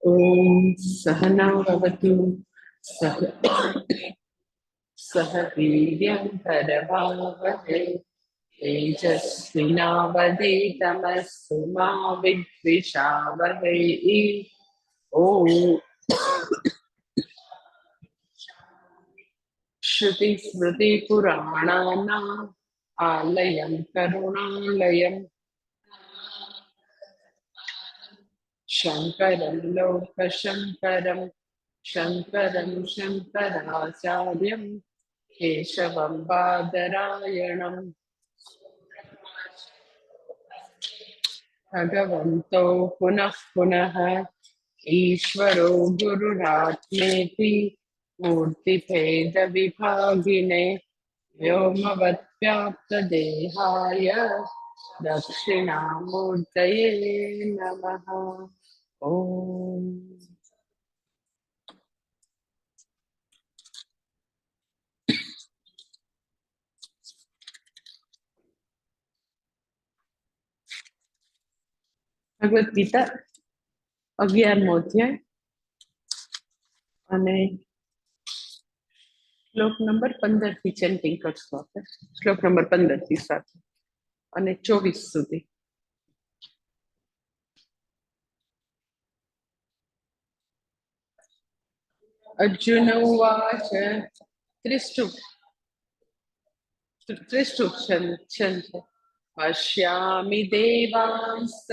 ॐ सहना भवतु सह सह वीर्यं करवावहै तेजस्विनावधीतमस्तु मा विद्विषावहै। ॐ श्रुतिस्मृतिपुराणानाम् आलयं करुणालयं शङ्करं लोकशङ्करं शङ्करं शङ्कराचार्यं केशवं बादरायणं भगवन्तो पुनः पुनः ईश्वरो गुरुरात्मेति मूर्तिभेदविभागिने व्योमवद्व्याप्तदेहाय दक्षिणामूर्तये नमः। ॐ ભગવદ્ ગીતા 11મો અધ્યાય અને શ્લોક નંબર 15 થી ચેન્ટિંગ કરશું આપણે. શ્લોક નંબર 15 થી સાથે અને 24 સુધી. અર્જુન ઉવાચ ત્રિષ્ટુપ છંદ પશ્યામિ દેવાંસ્ત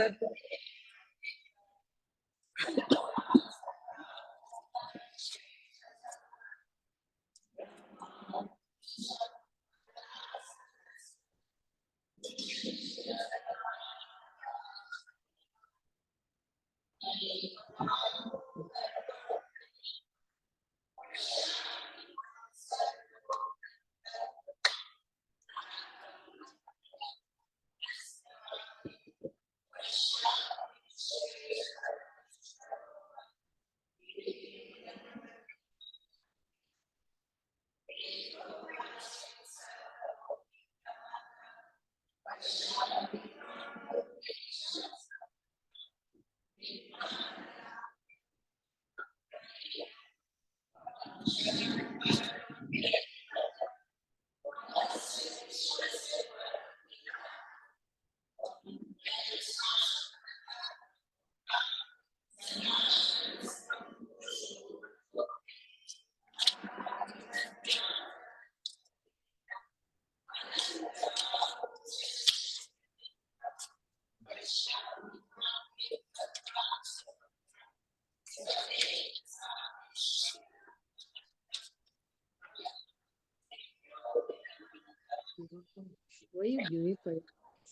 વયું ગયું એ કોઈ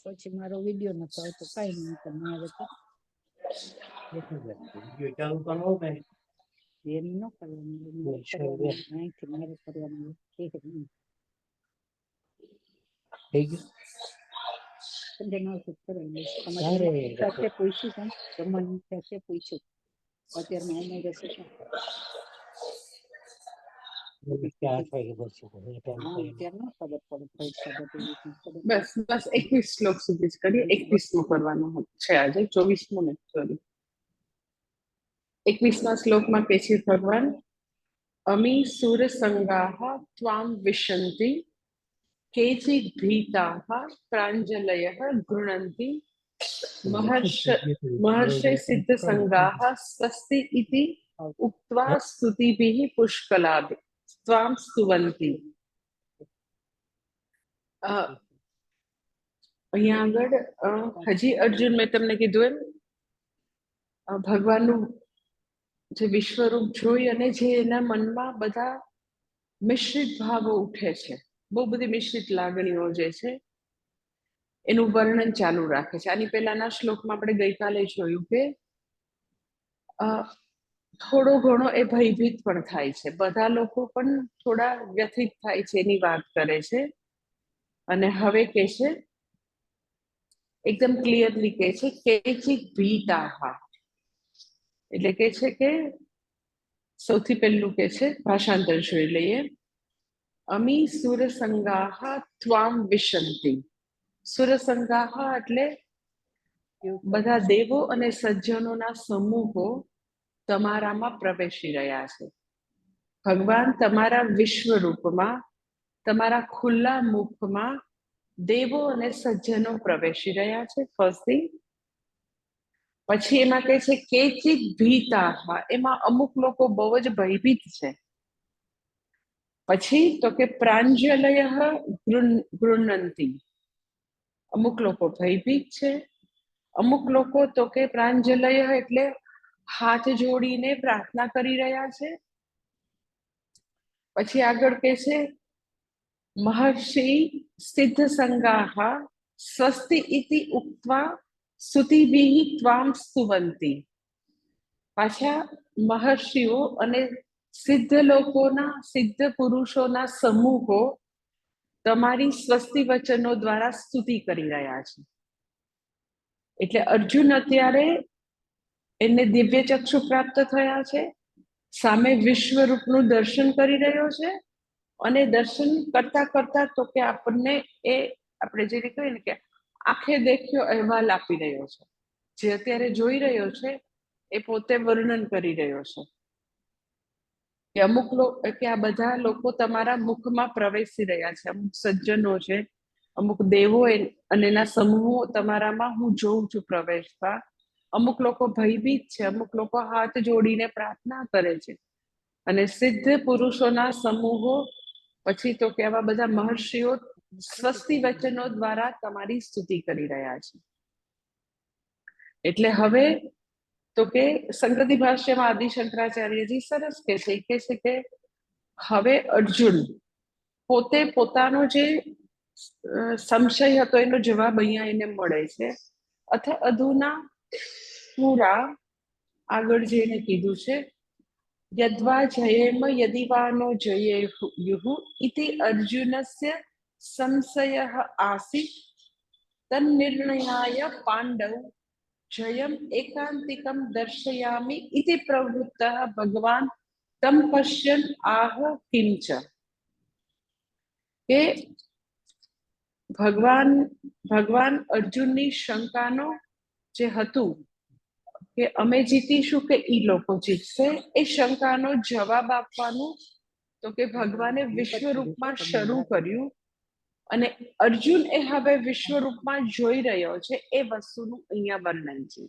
પછી મારો વિડીયો નતો આવતો કઈ નહીં તો મારે તો ચાલુ કરવો ને એમ ન કરવાનું અહીંથી મારે કરવાનું થઈ ગયું સાથે પૂછ્યું પણ જમવાની સાથે પૂછ્યું અત્યારમાં ઉમેરે છે બસ 21 શ્લોક સુધી જ કરીએ. 21મો કરવાનો છે આજે, 24મો નથી. સોરી, 21મા શ્લોકમાં કહે છે ભગવાન, અમી સુર સંગાહ ત્વામ વિશંતિ કેચિત ભીતાઃ પ્રાંજલયઃ ગૃણંતિ મહર્ષે સિદ્ધ સંગાહ સ્વસ્તિ ઇતિ ઉક્ત્વા સ્તુતિભિઃ પુષ્કલાભિ ત્વામ સ્તુવંતિ. અહીંયા આગળ હજી અર્જુન, મેં તમને કીધું એમ ભગવાનનું જે વિશ્વરૂપ જોઈ અને જે એના મનમાં બધા મિશ્રિત ભાવો ઉઠે છે, બહુ બધી મિશ્રિત લાગણીઓ જે છે એનું વર્ણન ચાલુ રાખે છે. આની પહેલાના શ્લોકમાં આપણે ગઈકાલે જોયું કે થોડો ઘણો એ ભયભીત પણ થાય છે, બધા લોકો પણ થોડા વ્યથિત થાય છે એની વાત કરે છે. અને હવે કે છે એકદમ ક્લિયરલી કે છે કેચિત ભીતાઃ, એટલે કે છે કે સૌથી પહેલું કે છે, ભાષાંતર જોઈ લઈએ. અમી સુરસંગાહ ત્વામ વિશંતિ. સુરસંગાહ એટલે બધા દેવો અને સજ્જનોના સમૂહો તમારામાં પ્રવેશી રહ્યા છે. ભગવાન તમારા વિશ્વરૂપમાં, તમારા ખુલ્લા મુખમાં દેવો અને સજ્જનો પ્રવેશી રહ્યા છે. First thing. પછી એમાં કહે છે કેચિત ભીતા, એમાં અમુક લોકો બહુ જ ભયભીત છે. પછી તો કે પ્રાંજલય ગૃહ્ણંતી, અમુક લોકો ભયભીત છે. અમુક લોકો તો કે પ્રાંજલય એટલે હાથ જોડીને પ્રાર્થના કરી રહ્યા છે. પછી આગળ કે છે મહર્ષિ સિદ્ધ સંગાહ સ્વસ્તિ ઇતિ ઉક્ત્વા સ્તુતિભિઃ ત્વામ સ્તુવંતી. પાછા મહર્ષિઓ અને સિદ્ધ લોકોના, સિદ્ધ પુરુષોના સમૂહો તમારી સ્વસ્તિ વચનો દ્વારા સ્તુતિ કરી રહ્યા છે. એટલે અર્જુન અત્યારે એને દિવ્ય ચક્ષુ પ્રાપ્ત થયા છે, સામે વિશ્વરૂપનું દર્શન કરી રહ્યો છે, અને દર્શન કરતા કરતા તો કે આપણને એ આપણે જે કહીએ ને કે આંખે દેખ્યો અહેવાલ આપી રહ્યો છે. જે અત્યારે જોઈ રહ્યો છે એ પોતે વર્ણન કરી રહ્યો છે કે અમુક લોકો, કે આ બધા લોકો તમારા મુખમાં પ્રવેશી રહ્યા છે. અમુક સજ્જનો છે, અમુક દેવો અને એના સમૂહો તમારામાં હું જોઉં છું પ્રવેશતા. અમુક લોકો ભયભીત છે, અમુક લોકો હાથ જોડીને પ્રાર્થના કરે છે, અને સિદ્ધ પુરુષોના સમૂહો, પછી તો કે આવા બધા મહર્ષિઓ સ્વસ્તિ વચનો દ્વારા તમારી સ્તુતિ કરી રહ્યા છે. એટલે હવે તો કે સંગતિ ભાષ્યમાં આદિ શંકરાચાર્યજી સરસ કહે છે કે હવે અર્જુન પોતે પોતાનો જે સંશય હતો એનો જવાબ અહીંયા એને મળે છે. અથ અધુના પૂરા આગળ જઈને કીધું છે યદ્વા જયેમ યદિવાનો જયેયુઃ ઇતિ અર્જુનસ્ય સંશયઃ આસીત તન્નિર્ણયાય પાંડવ જયમ એકાંતિકમ દર્શયામિ ઇતિ પ્રવૃત્તઃ ભગવાન તમ પશ્યન આહ કિંચ. કે ભગવાન અર્જુનની શંકાનો જે હતું કે અમે જીતીશું કે ઈ લોકો જીતશે, એ શંકાનો જવાબ આપવાનું તો કે ભગવાને વિશ્વરૂપમાં શરૂ કર્યું, અને અર્જુન એ હવે વિશ્વરૂપમાં જોઈ રહ્યો છે. એ વસ્તુનું અહીંયા વર્ણન છે.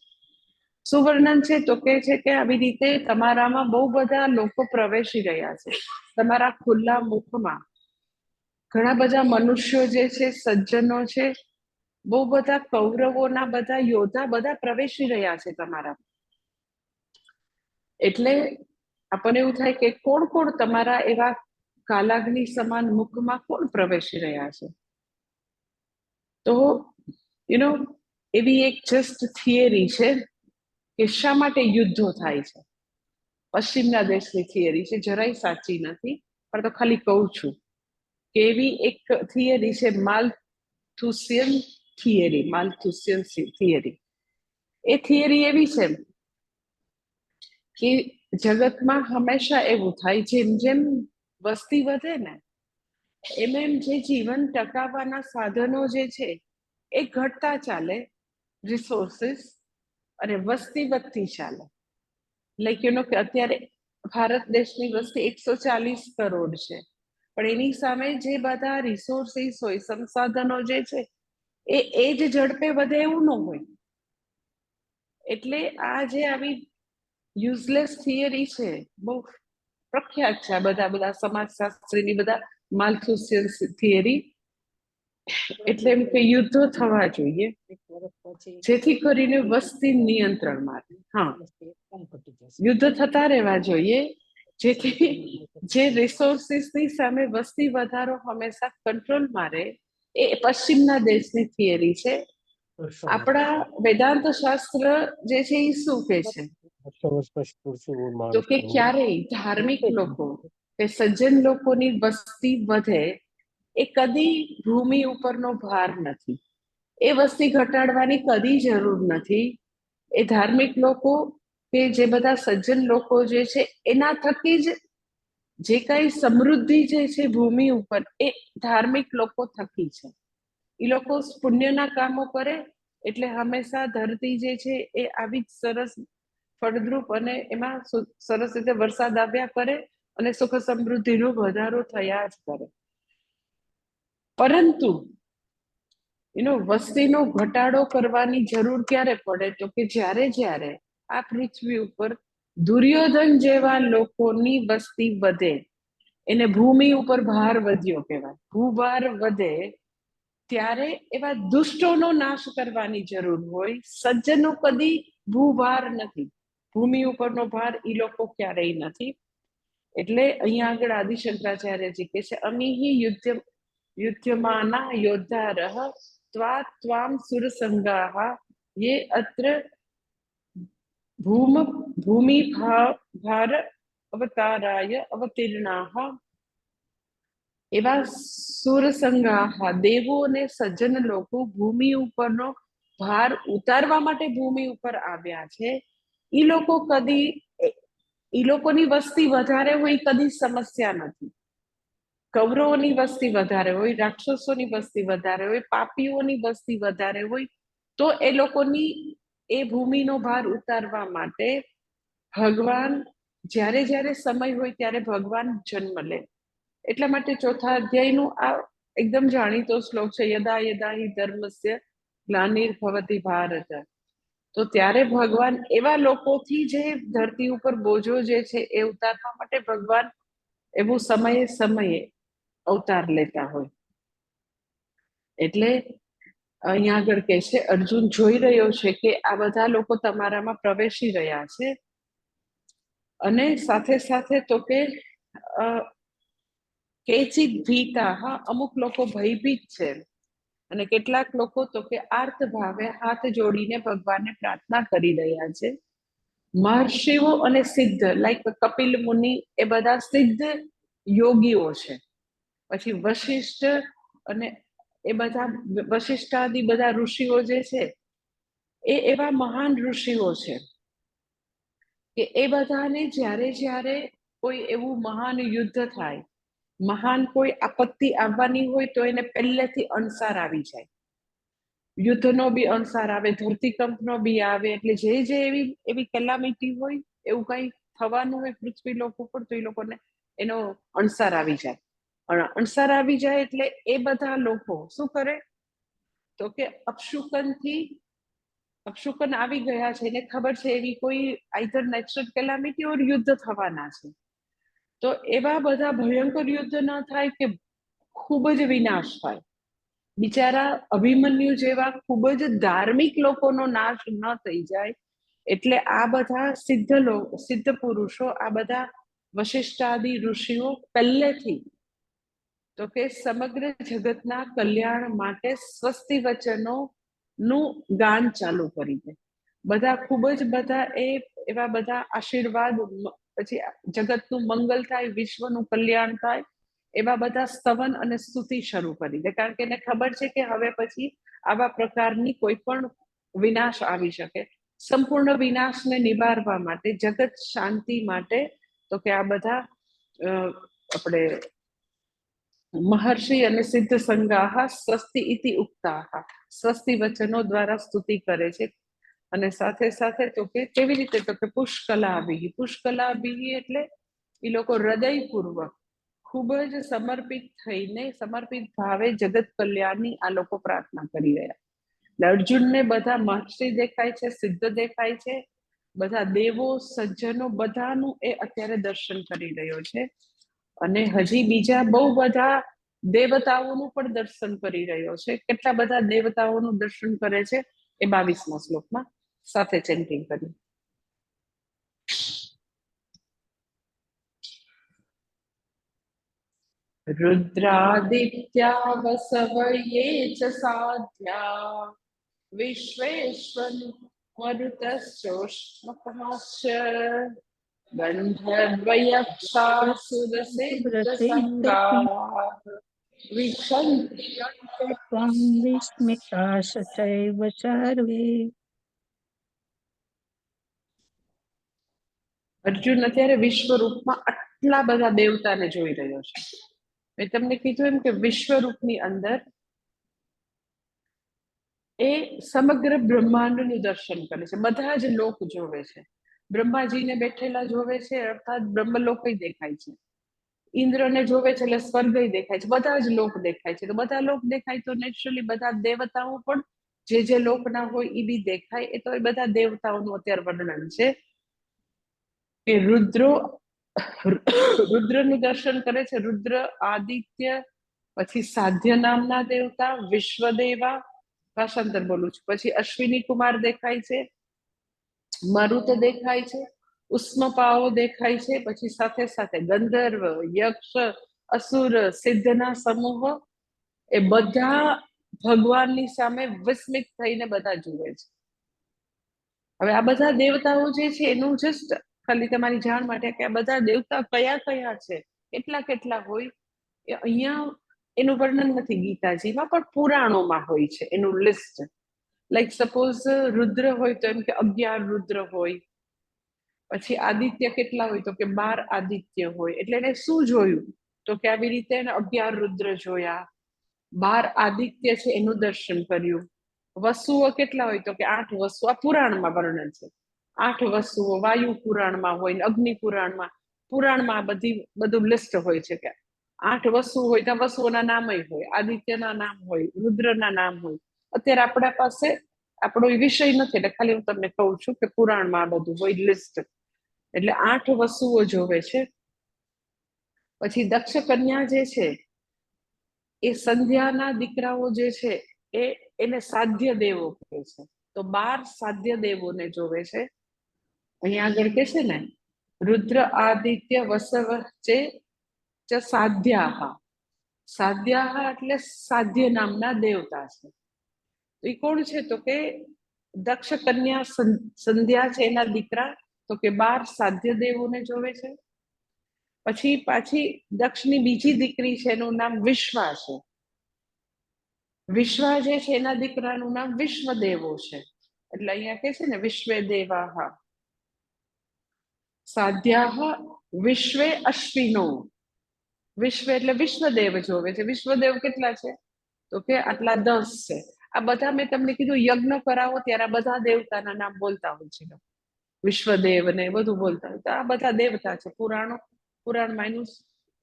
શું વર્ણન છે? તો કે છે કે આવી રીતે તમારામાં બહુ બધા લોકો પ્રવેશી રહ્યા છે. તમારા ખુલ્લા મુખમાં ઘણા બધા મનુષ્યો જે છે, સજ્જનો છે, બહુ બધા કૌરવોના બધા યોદ્ધા બધા પ્રવેશી રહ્યા છે તમારા. એટલે આપણને એવું થાય કે કોણ કોણ તમારા એવા કાલાગ્નિ સમાન મુખમાં કોણ પ્રવેશી રહ્યા છે? તો એવી એક જસ્ટ થિયરી છે કે શા માટે યુદ્ધો થાય છે. પશ્ચિમના દેશની થિયરી છે, જરાય સાચી નથી, પણ તો ખાલી કહું છું કે એવી એક થિયરી છે માલ્થુસિયન થિયરી. એ થિયરી એવી છે કે જગતમાં હંમેશા એવું થાય, જેમ જેમ વસ્તી વધે ને એમ એમ જે જીવન ટકાવવાના સાધનો જે છે એ ઘટતા ચાલે, રિસોર્સિસ, અને વસ્તી વધતી ચાલે. લાઈક કે અત્યારે ભારત દેશની વસ્તી 140 કરોડ છે, પણ એની સામે જે બધા રિસોર્સિસ હોય, સંસાધનો જે છે એ જ ઝડપે વધે એવું ન હોય. એટલે આ જે આવી યુઝલેસ થિયરી છે, બહુ પ્રખ્યાત છે. આ બધા સમાજશાસ્ત્રીની બધા માલ્થુસિયન થિયરી. એટલે એમ કે યુદ્ધો થવા જોઈએ જેથી કરીને વસ્તી નિયંત્રણમાં. હા, યુદ્ધ થતા રહેવા જોઈએ જેથી જે રિસોર્સિસની સામે વસ્તી વધારો હંમેશા કંટ્રોલમાં રહે. એ પશ્ચિમના દેશની થિયરી છે. આપણા વેદાંત શાસ્ત્ર જે છે એ શું કે છે? તો કે ક્યારેય ધાર્મિક લોકો કે સજ્જન લોકોની વસ્તી વધે એ કદી ભૂમિ ઉપરનો ભાર નથી. એ વસ્તી ઘટાડવાની કદી જરૂર નથી. એ ધાર્મિક લોકો કે જે બધા સજ્જન લોકો જે છે એના થકી જ જે કઈ સમૃદ્ધિ જે છે ભૂમિ ઉપર, એ ધાર્મિક લોકો થકી છે. એ લોકો પુણ્યના કામો કરે એટલે હંમેશા ધરતી જે છે એ આવી જ સરસ ફળદ્રુપ અને એમાં સરસ રીતે વરસાદ આવ્યા કરે અને સુખ સમૃદ્ધિનો વધારો થયા જ કરે. પરંતુ વસ્તીનો ઘટાડો કરવાની જરૂર ક્યારે પડે? તો કે જ્યારે આ પૃથ્વી ઉપર દુર્યોધન જેવા લોકોની વસ્તી વધે, એને ભૂમિ ઉપર ભાર વધ્યો કહેવાય, ભૂભાર વધે, ત્યારે એવા દુષ્ટોનો નાશ કરવાની જરૂર હોય. સજ્જનો કદી ભૂભાર નથી, ભૂમિ ઉપરનો ભાર એ લોકો ક્યારેય નથી. એટલે અહીંયા આગળ આદિશંકરાચાર્યજી કહે છે, અમીહી યુદ્ધમાના યોદ્ધારઃ ત્વા ત્વામ સુરસંગાઃ યે અત્ર ભૂમિ ભાર અવતારાય અવતીર્ણાઃ. એવા સુરસંગાહ, દેવો અને સજ્જન લોકો ભૂમિ ઉપરનો ભાર ઉતારવા માટે ભૂમિ ઉપર આવ્યા છે. એ લોકો કદી, એ લોકોની વસ્તી વધારે હોય કદી સમસ્યા નથી. કૌરવોની વસ્તી વધારે હોય, રાક્ષસોની વસ્તી વધારે હોય, પાપીઓની વસ્તી વધારે હોય, તો એ લોકોની એ ભૂમિનો ભાર ઉતારવા માટે ભગવાન જ્યારે સમય હોય ત્યારે ભગવાન જન્મ લે. એટલા માટે ચોથા અધ્યાયનું આ એકદમ જાણીતો શ્લોક છે, યદા યદા હિ ધર્મસ્ય ગ્લાનિર્ભવતિ ભારત. તો ત્યારે ભગવાન એવા લોકોથી જે ધરતી ઉપર બોજો જે છે એ ઉતારવા માટે ભગવાન એવું સમયે અવતાર લેતા હોય. એટલે અહીંયા આગળ કહે છે, અર્જુન જોઈ રહ્યો છે કે આ બધા લોકો તમારામાં પ્રવેશી રહ્યા છે, અને સાથે સાથે તો કે કેચિત ભીતા, અમુક લોકો ભયભીત છે, અને કેટલાક લોકો તો કે આર્ત ભાવે હાથ જોડીને ભગવાનને પ્રાર્થના કરી રહ્યા છે. મહર્ષિઓ અને સિદ્ધ, લાઈક કપિલ મુનિ, એ બધા સિદ્ધ યોગીઓ છે. પછી વશિષ્ઠ અને એ બધા વશિષ્ઠાદિ બધા ઋષિઓ જે છે એ એવા મહાન ઋષિઓ છે કે એ બધાને જ્યારે કોઈ એવું મહાન યુદ્ધ થાય, મહાન કોઈ આપત્તિ આવવાની હોય, તો એને પહેલેથી અણસાર આવી જાય. યુદ્ધનો બી અણસાર આવે, ધરતીકંપનો બી આવે, એટલે જે એવી કેલામિટી હોય, એવું કઈ થવાનું હોય પૃથ્વી લોક ઉપર, તો એ લોકોને એનો અણસાર આવી જાય. અણસાર આવી જાય એટલે એ બધા લોકો શું કરે? તો કે અપશુકન આવી ગયા છે, એને ખબર છે એવી કોઈ આઈધર નેચરલ કેલામિટી ઓર યુદ્ધ થવાના છે. તો એવા બધા ભયંકર યુદ્ધ ન થાય કે ખૂબ જ વિનાશ થાય. બિચારા અભિમન્યુ જેવા ખૂબ જ ધાર્મિક લોકોનો નાશ ન થઈ જાય. એટલે આ બધા સિદ્ધ પુરુષો, આ બધા વશિષ્ઠાદિ ઋષિઓ પહેલેથી તો કે સમગ્ર જગતના કલ્યાણ માટે સ્વસ્તિ વચનો નું ગાન ચાલુ કરી દે. બધા ખૂબ જ બધા એવા બધા આશીર્વાદ, પછી જગતનું મંગલ થાય, વિશ્વનું કલ્યાણ થાય, એવા બધા સ્તવન અને સ્તુતિ શરૂ કરી દે. કારણ કે એને ખબર છે કે હવે પછી આવા પ્રકારની કોઈ પણ વિનાશ આવી શકે. સંપૂર્ણ વિનાશને નિવારવા માટે, જગત શાંતિ માટે, તો કે આ બધા આપણે મહર્ષિ અને સિદ્ધ સંગાહ સ્વસ્તિ ઇતિ ઉક્તાહ, સ્વસ્તિ વચનો દ્વારા સ્તુતિ કરે છે. અને સાથે સાથે તો કે કેવી રીતે? તો કે પુષ્કલાભિ. પુષ્કલાભિ એટલે એ લોકો હૃદયપૂર્વક ખૂબ જ સમર્પિત થઈને, સમર્પિત ભાવે જગત કલ્યાણની આ લોકો પ્રાર્થના કરી રહ્યા. અર્જુનને બધા મહર્ષિ દેખાય છે, સિદ્ધ દેખાય છે, બધા દેવો સજ્જનો બધાનું એ અત્યારે દર્શન કરી રહ્યો છે. અને હજી બીજા બહુ બધા દેવતાઓનું પણ દર્શન કરી રહ્યો છે. કેટલા બધા દેવતાઓનું દર્શન કરે છે એ 22મા શ્લોકમાં સાથે ચેન્ટિંગ કર્યું. रुद्रादित्या वसवये च साध्या विश्वेश्वर मरुतश्चोष्मकश्च गन्धर्वयक्षासुरसिद्धसङ्गाः विशन्ति त्वां विस्मिताश्च चैव सर्वे. અર્જુન અત્યારે વિશ્વરૂપમાં આટલા બધા દેવતાને જોઈ રહ્યો છે. મેં તમને કીધું એમ કે વિશ્વરૂપની અંદર એ સમગ્ર બ્રહ્માંડનું દર્શન કરે છે, બધા જ લોક જોવે છે. બ્રહ્માજીને બેઠેલા જોવે છે અર્થાત બ્રહ્મલોક દેખાય છે, ઇન્દ્રને જોવે છે એટલે સ્વર્ગ દેખાય છે, બધા જ લોક દેખાય છે. તો બધા લોક દેખાય તો નેચરલી બધા દેવતાઓ પણ જે લોકના હોય એ બી દેખાય. એ તો એ બધા દેવતાઓનું અત્યારે વર્ણન છે કે રુદ્રનું દર્શન કરે છે. રુદ્ર, આદિત્ય, પછી સાધ્ય નામના દેવતા, વિશ્વદેવા, ભાષાંતર બોલું છું, પછી અશ્વિની કુમાર દેખાય છે, મરુત દેખાય છે, ઉષ્મપાઓ દેખાય છે, પછી સાથે સાથે ગંધર્વ, યક્ષ, અસુર, સિદ્ધના સમૂહ, એ બધા ભગવાનની સામે વિસ્મિત થઈને બધા જુએ છે. હવે આ બધા દેવતાઓ જે છે એનું જસ્ટ ખાલી તમારી જાણ માટે કે આ બધા દેવતા કયા કયા છે, કેટલા કેટલા હોય, એ અહીંયા એનું વર્ણન નથી ગીતાજીમાં, પણ પુરાણોમાં હોય છે એનું લિસ્ટ. લાઈક સપોઝ રુદ્ર હોય તો એમ કે 11 રુદ્ર હોય, પછી આદિત્ય કેટલા હોય તો કે 12 આદિત્ય હોય. એટલે એને શું જોયું તો કે આવી રીતે એને 11 રુદ્ર જોયા, 12 આદિત્ય છે એનું દર્શન કર્યું. વસુઓ કેટલા હોય તો કે 8 વસુ, આ પુરાણમાં વર્ણન છે. 8 વસુઓ વાયુ પુરાણમાં હોય ને અગ્નિ પુરાણમાં બધું લિસ્ટ હોય છે કે 8 વસુ હોય તો વસુઓના નામ હોય, આદિત્યના નામ હોય, રુદ્રના નામ હોય. અત્યારે આપણા પાસે આપણો વિષય નથી એટલે ખાલી હું તમને કહું છું કે પુરાણમાં આ બધું હોય લિસ્ટ. એટલે 8 વસુઓ જોવે છે. પછી દક્ષ કન્યા જે છે એ સંધ્યાના દીકરાઓ જે છે એને સાધ્ય દેવો કહે છે. તો 12 સાધ્ય દેવોને જોવે છે. અહીંયા આગળ કે છે ને રુદ્ર, આદિત્ય, વસવ ચ સાધ્યાહ. સાધ્યાહ એટલે સાધ્ય નામના દેવતા છે. એ કોણ છે તો કે દક્ષ કન્યા સંધ્યા છે એના દીકરા, તો કે 12 સાધ્ય દેવોને જોવે છે. પછી પાછી દક્ષની બીજી દીકરી છે એનું નામ વિશ્વા છે. વિશ્વા જે છે એના દીકરાનું નામ વિશ્વદેવો છે. એટલે અહીંયા કે છે ને વિશ્વે દેવાહ. સાધ્યાહ વિશ્વે અશ્વિનો. વિશ્વ એટલે વિશ્વદેવ જોવે છે. વિશ્વદેવ કેટલા છે તો કે આટલા 10 છે. આ બધા મેં તમને કીધું યજ્ઞ કરાવો ત્યારે આ બધા દેવતાના નામ બોલતા હોય છે, વિશ્વદેવ ને બધું બોલતા હોય. તો આ બધા દેવતા છે. પુરાણમાં એનું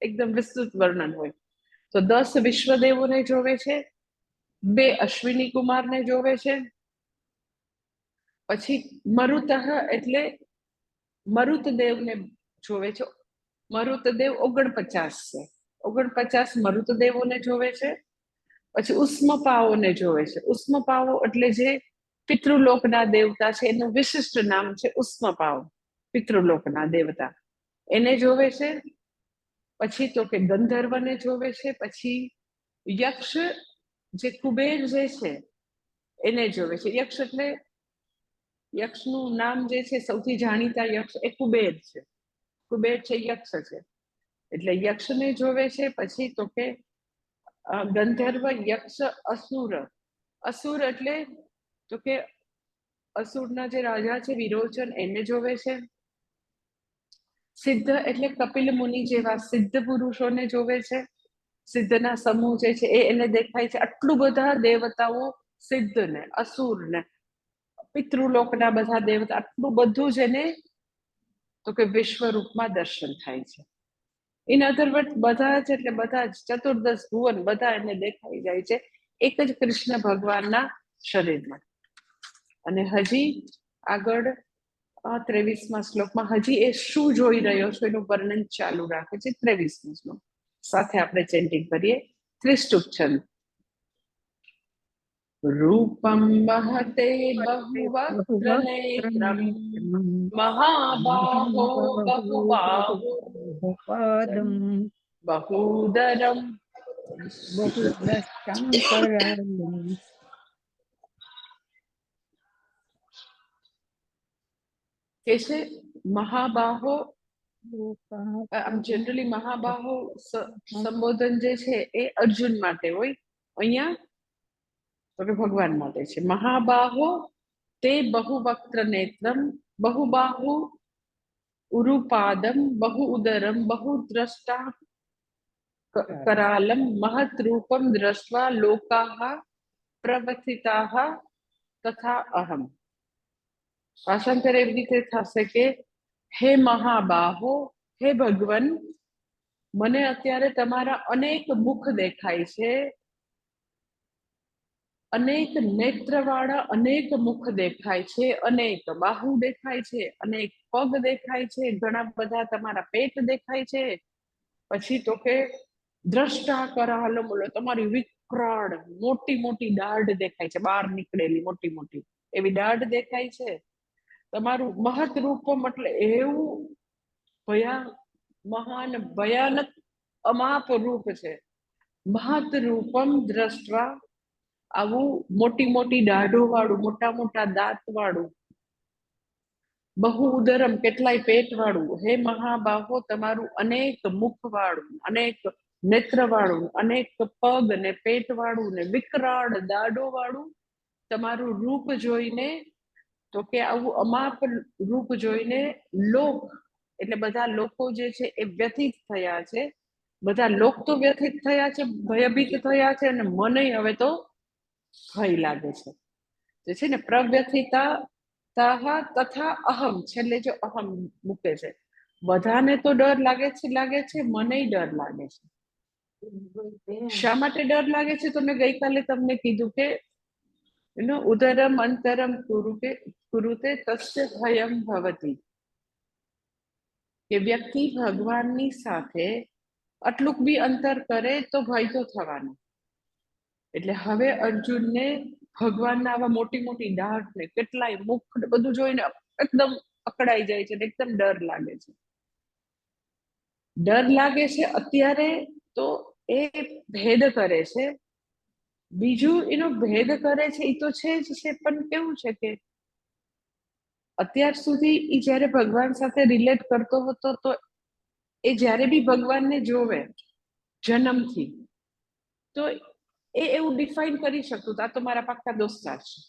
એકદમ વિસ્તૃત વર્ણન હોય. તો 10 વિશ્વદેવોને જોવે છે, 2 અશ્વિની કુમારને જોવે છે. પછી મરુતઃ એટલે મરુતદેવને જોવે છે. મરુતદેવ 49 છે. 49 મરુતદેવોને જોવે છે. પછી ઉષ્મપાઓને જોવે છે. ઉષ્મપાઓ એટલે જે પિતૃલોકના દેવતા છે એનું વિશિષ્ટ નામ છે ઉષ્મપાઓ, પિતૃલોકના દેવતા, એને જોવે છે. પછી તો કે ગંધર્વને જોવે છે. પછી યક્ષ જે કુબેર જે છે એને જોવે છે. યક્ષનું નામ જે છે સૌથી જાણીતા યક્ષ એ કુબેર છે. કુબેર છે યક્ષ છે, એટલે યક્ષને જોવે છે. પછી તો કે ગંધર્વ, યક્ષ, અસુર. અસુર એટલે તો કે અસુરના જે રાજા છે વિરોચન, એને જોવે છે. સિદ્ધ એટલે કપિલ મુનિ જેવા સિદ્ધ પુરુષોને જોવે છે. સિદ્ધના સમૂહ જે છે એને દેખાય છે. આટલું બધા દેવતાઓ, સિદ્ધ ને અસુર ને પિતૃલોકના બધા દેવતા, આટલું બધું જ એને તો કે વિશ્વ રૂપમાં દર્શન થાય છે. ઇન અધર વર્ડ બધા જ એટલે બધા જ 14 ભુવન બધા એને દેખાઈ જાય છે એક જ કૃષ્ણ ભગવાનના શરીરમાં. અને હજી આગળ 23મા શ્લોકમાં હજી એ શું જોઈ રહ્યો છો એનું વર્ણન ચાલુ રાખે છે. 23મો શ્લોક સાથે આપણે ચેન્ટિંગ કરીએ. ત્રિષ્ટુપ છંદ. રૂપમ મહતે બહુવક્ત્ર નેત્રમ મહાબાહો બહુબાહુ પાદમ બહુદરમ. બહુદ્રષ્ટાં કરાલમ. કે છે મહાબાહો. આમ જનરલી મહાબાહો સંબોધન જે છે એ અર્જુન માટે હોય, અહીંયા તો કે ભગવાન માટે છે. મહાબાહો તે બહુવક્ત્ર નેત્રમ બહુબાહુ ઉરુપાદમ બહુ ઉદરમ બહુ દ્રષ્ટા करालम महत रूपम दृष्ट्वा लोकाः प्रवथिताः तथा अहम. ભાષાંતર એવી રીતે થશે કે હે મહાબાહો, હે ભગવાન, મને અત્યારે તમારા અનેક મુખ દેખાય છે, અનેક નેત્રવાળા અનેક મુખ દેખાય છે, અનેક બાહુ દેખાય છે, અનેક પગ દેખાય છે, ઘણા બધા તમારા પેટ દેખાય છે. પછી તો કે દ્રષ્ટા કરાલો, બોલો તમારી વિકરાળ મોટી મોટી દાઢ દેખાય છે, બહાર નીકળેલી મોટી મોટી એવી દાઢ દેખાય છે. તમારું મહત રૂપમ એટલે એવું મહાન ભયાનક અમાપ રૂપ છે. મહત રૂપમ દ્રષ્ટા, આવું મોટી મોટી દાઢો વાળું, મોટા મોટા દાંત વાળું, બહુ ઉદરમ કેટલાય પેટ વાળું, હે મહાબાહો તમારું અનેક મુખ વાળું, અનેક નેત્ર વાળું, અનેક પગ ને પેટ વાળું ને વિકરાળ દાઢો વાળું તમારું રૂપ જોઈને, તો કે આવું અમાપ રૂપ જોઈને લોક એટલે બધા લોકો જે છે એ વ્યથિત થયા છે. બધા લોક તો વ્યથિત થયા છે, ભયભીત થયા છે, અને મને હવે તો ભય લાગે છે. જે છે ને પ્રવ્યથિતા તથા અહમ, છેલ્લે જો અહમ મૂકે છે. બધાને તો ડર લાગે છે, મને ડર લાગે છે. શા માટે ડર લાગે છે? તો મેં ગઈકાલે તમને કીધું કે ઉદરમ અંતરમ કુરુતે તસ્ય ભયમ ભવતી, કે વ્યક્તિ ભગવાનની સાથે આટલું બી અંતર કરે તો ભય તો થવાનું. એટલે હવે અર્જુનને ભગવાનના આવા મોટી મોટી દાઢ ને કેટલાય મુખ ને બધું જોઈને એકદમ અકળાઈ જાય છે, એકદમ ડર લાગે છે. ડર લાગે છે અત્યારે તો એ ભેદ કરે છે. બીજું એનો ભેદ કરે છે એ તો છે જ છે, પણ કેવું છે કે અત્યાર સુધી એ જયારે ભગવાન સાથે રિલેટ કરતો હતો, તો એ જયારે બી ભગવાનને જોવે જન્મથી, તો એ એવું ડિફાઇન કરી શકતું, આ તો મારા પાક્કા દોસ્તાર છે.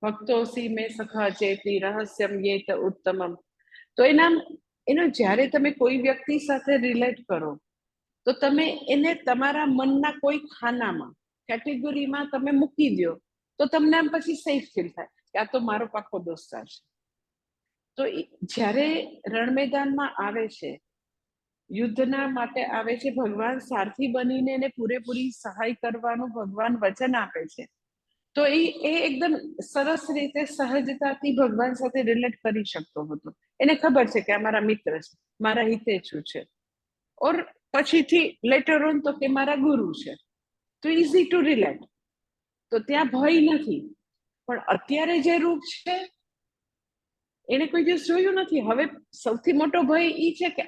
ભક્તોસી મેં સખા ચેતી રહસ્યમ યેત ઉત્તમમ. તો એનો જ્યારે તમે કોઈ વ્યક્તિ સાથે રિલેટ કરો, તો તમે એને તમારા મનના કોઈ ખાનામાં, કેટેગરીમાં તમે મૂકી દો, તો તમને આમ પછી સેફ ફીલ થાય કે આ તો મારો પાક્કો દોસ્તાર છે. તો જ્યારે રણ મેદાનમાં આવે છે, યુદ્ધના માટે આવે છે, ભગવાન સારથી બનીને એને પૂરેપૂરી સહાય કરવાનું ભગવાન વચન આપે છે. તો એ એકદમ સરસ રીતે સહજતાથી ભગવાન સાથે રિલેટ કરી શકતો હતો. એને ખબર છે કે આ મારા મિત્ર છે, મારા હિતેચ્છુ છે, ઓર પછીથી લેટર ઓન તો કે મારા ગુરુ છે, તો ઇઝી ટુ રિલેટ. તો ત્યાં ભય નથી. પણ અત્યારે જે રૂપ છે એને કોઈ દિવસ જોયું નથી. હવે સૌથી મોટો ભય એ છે કે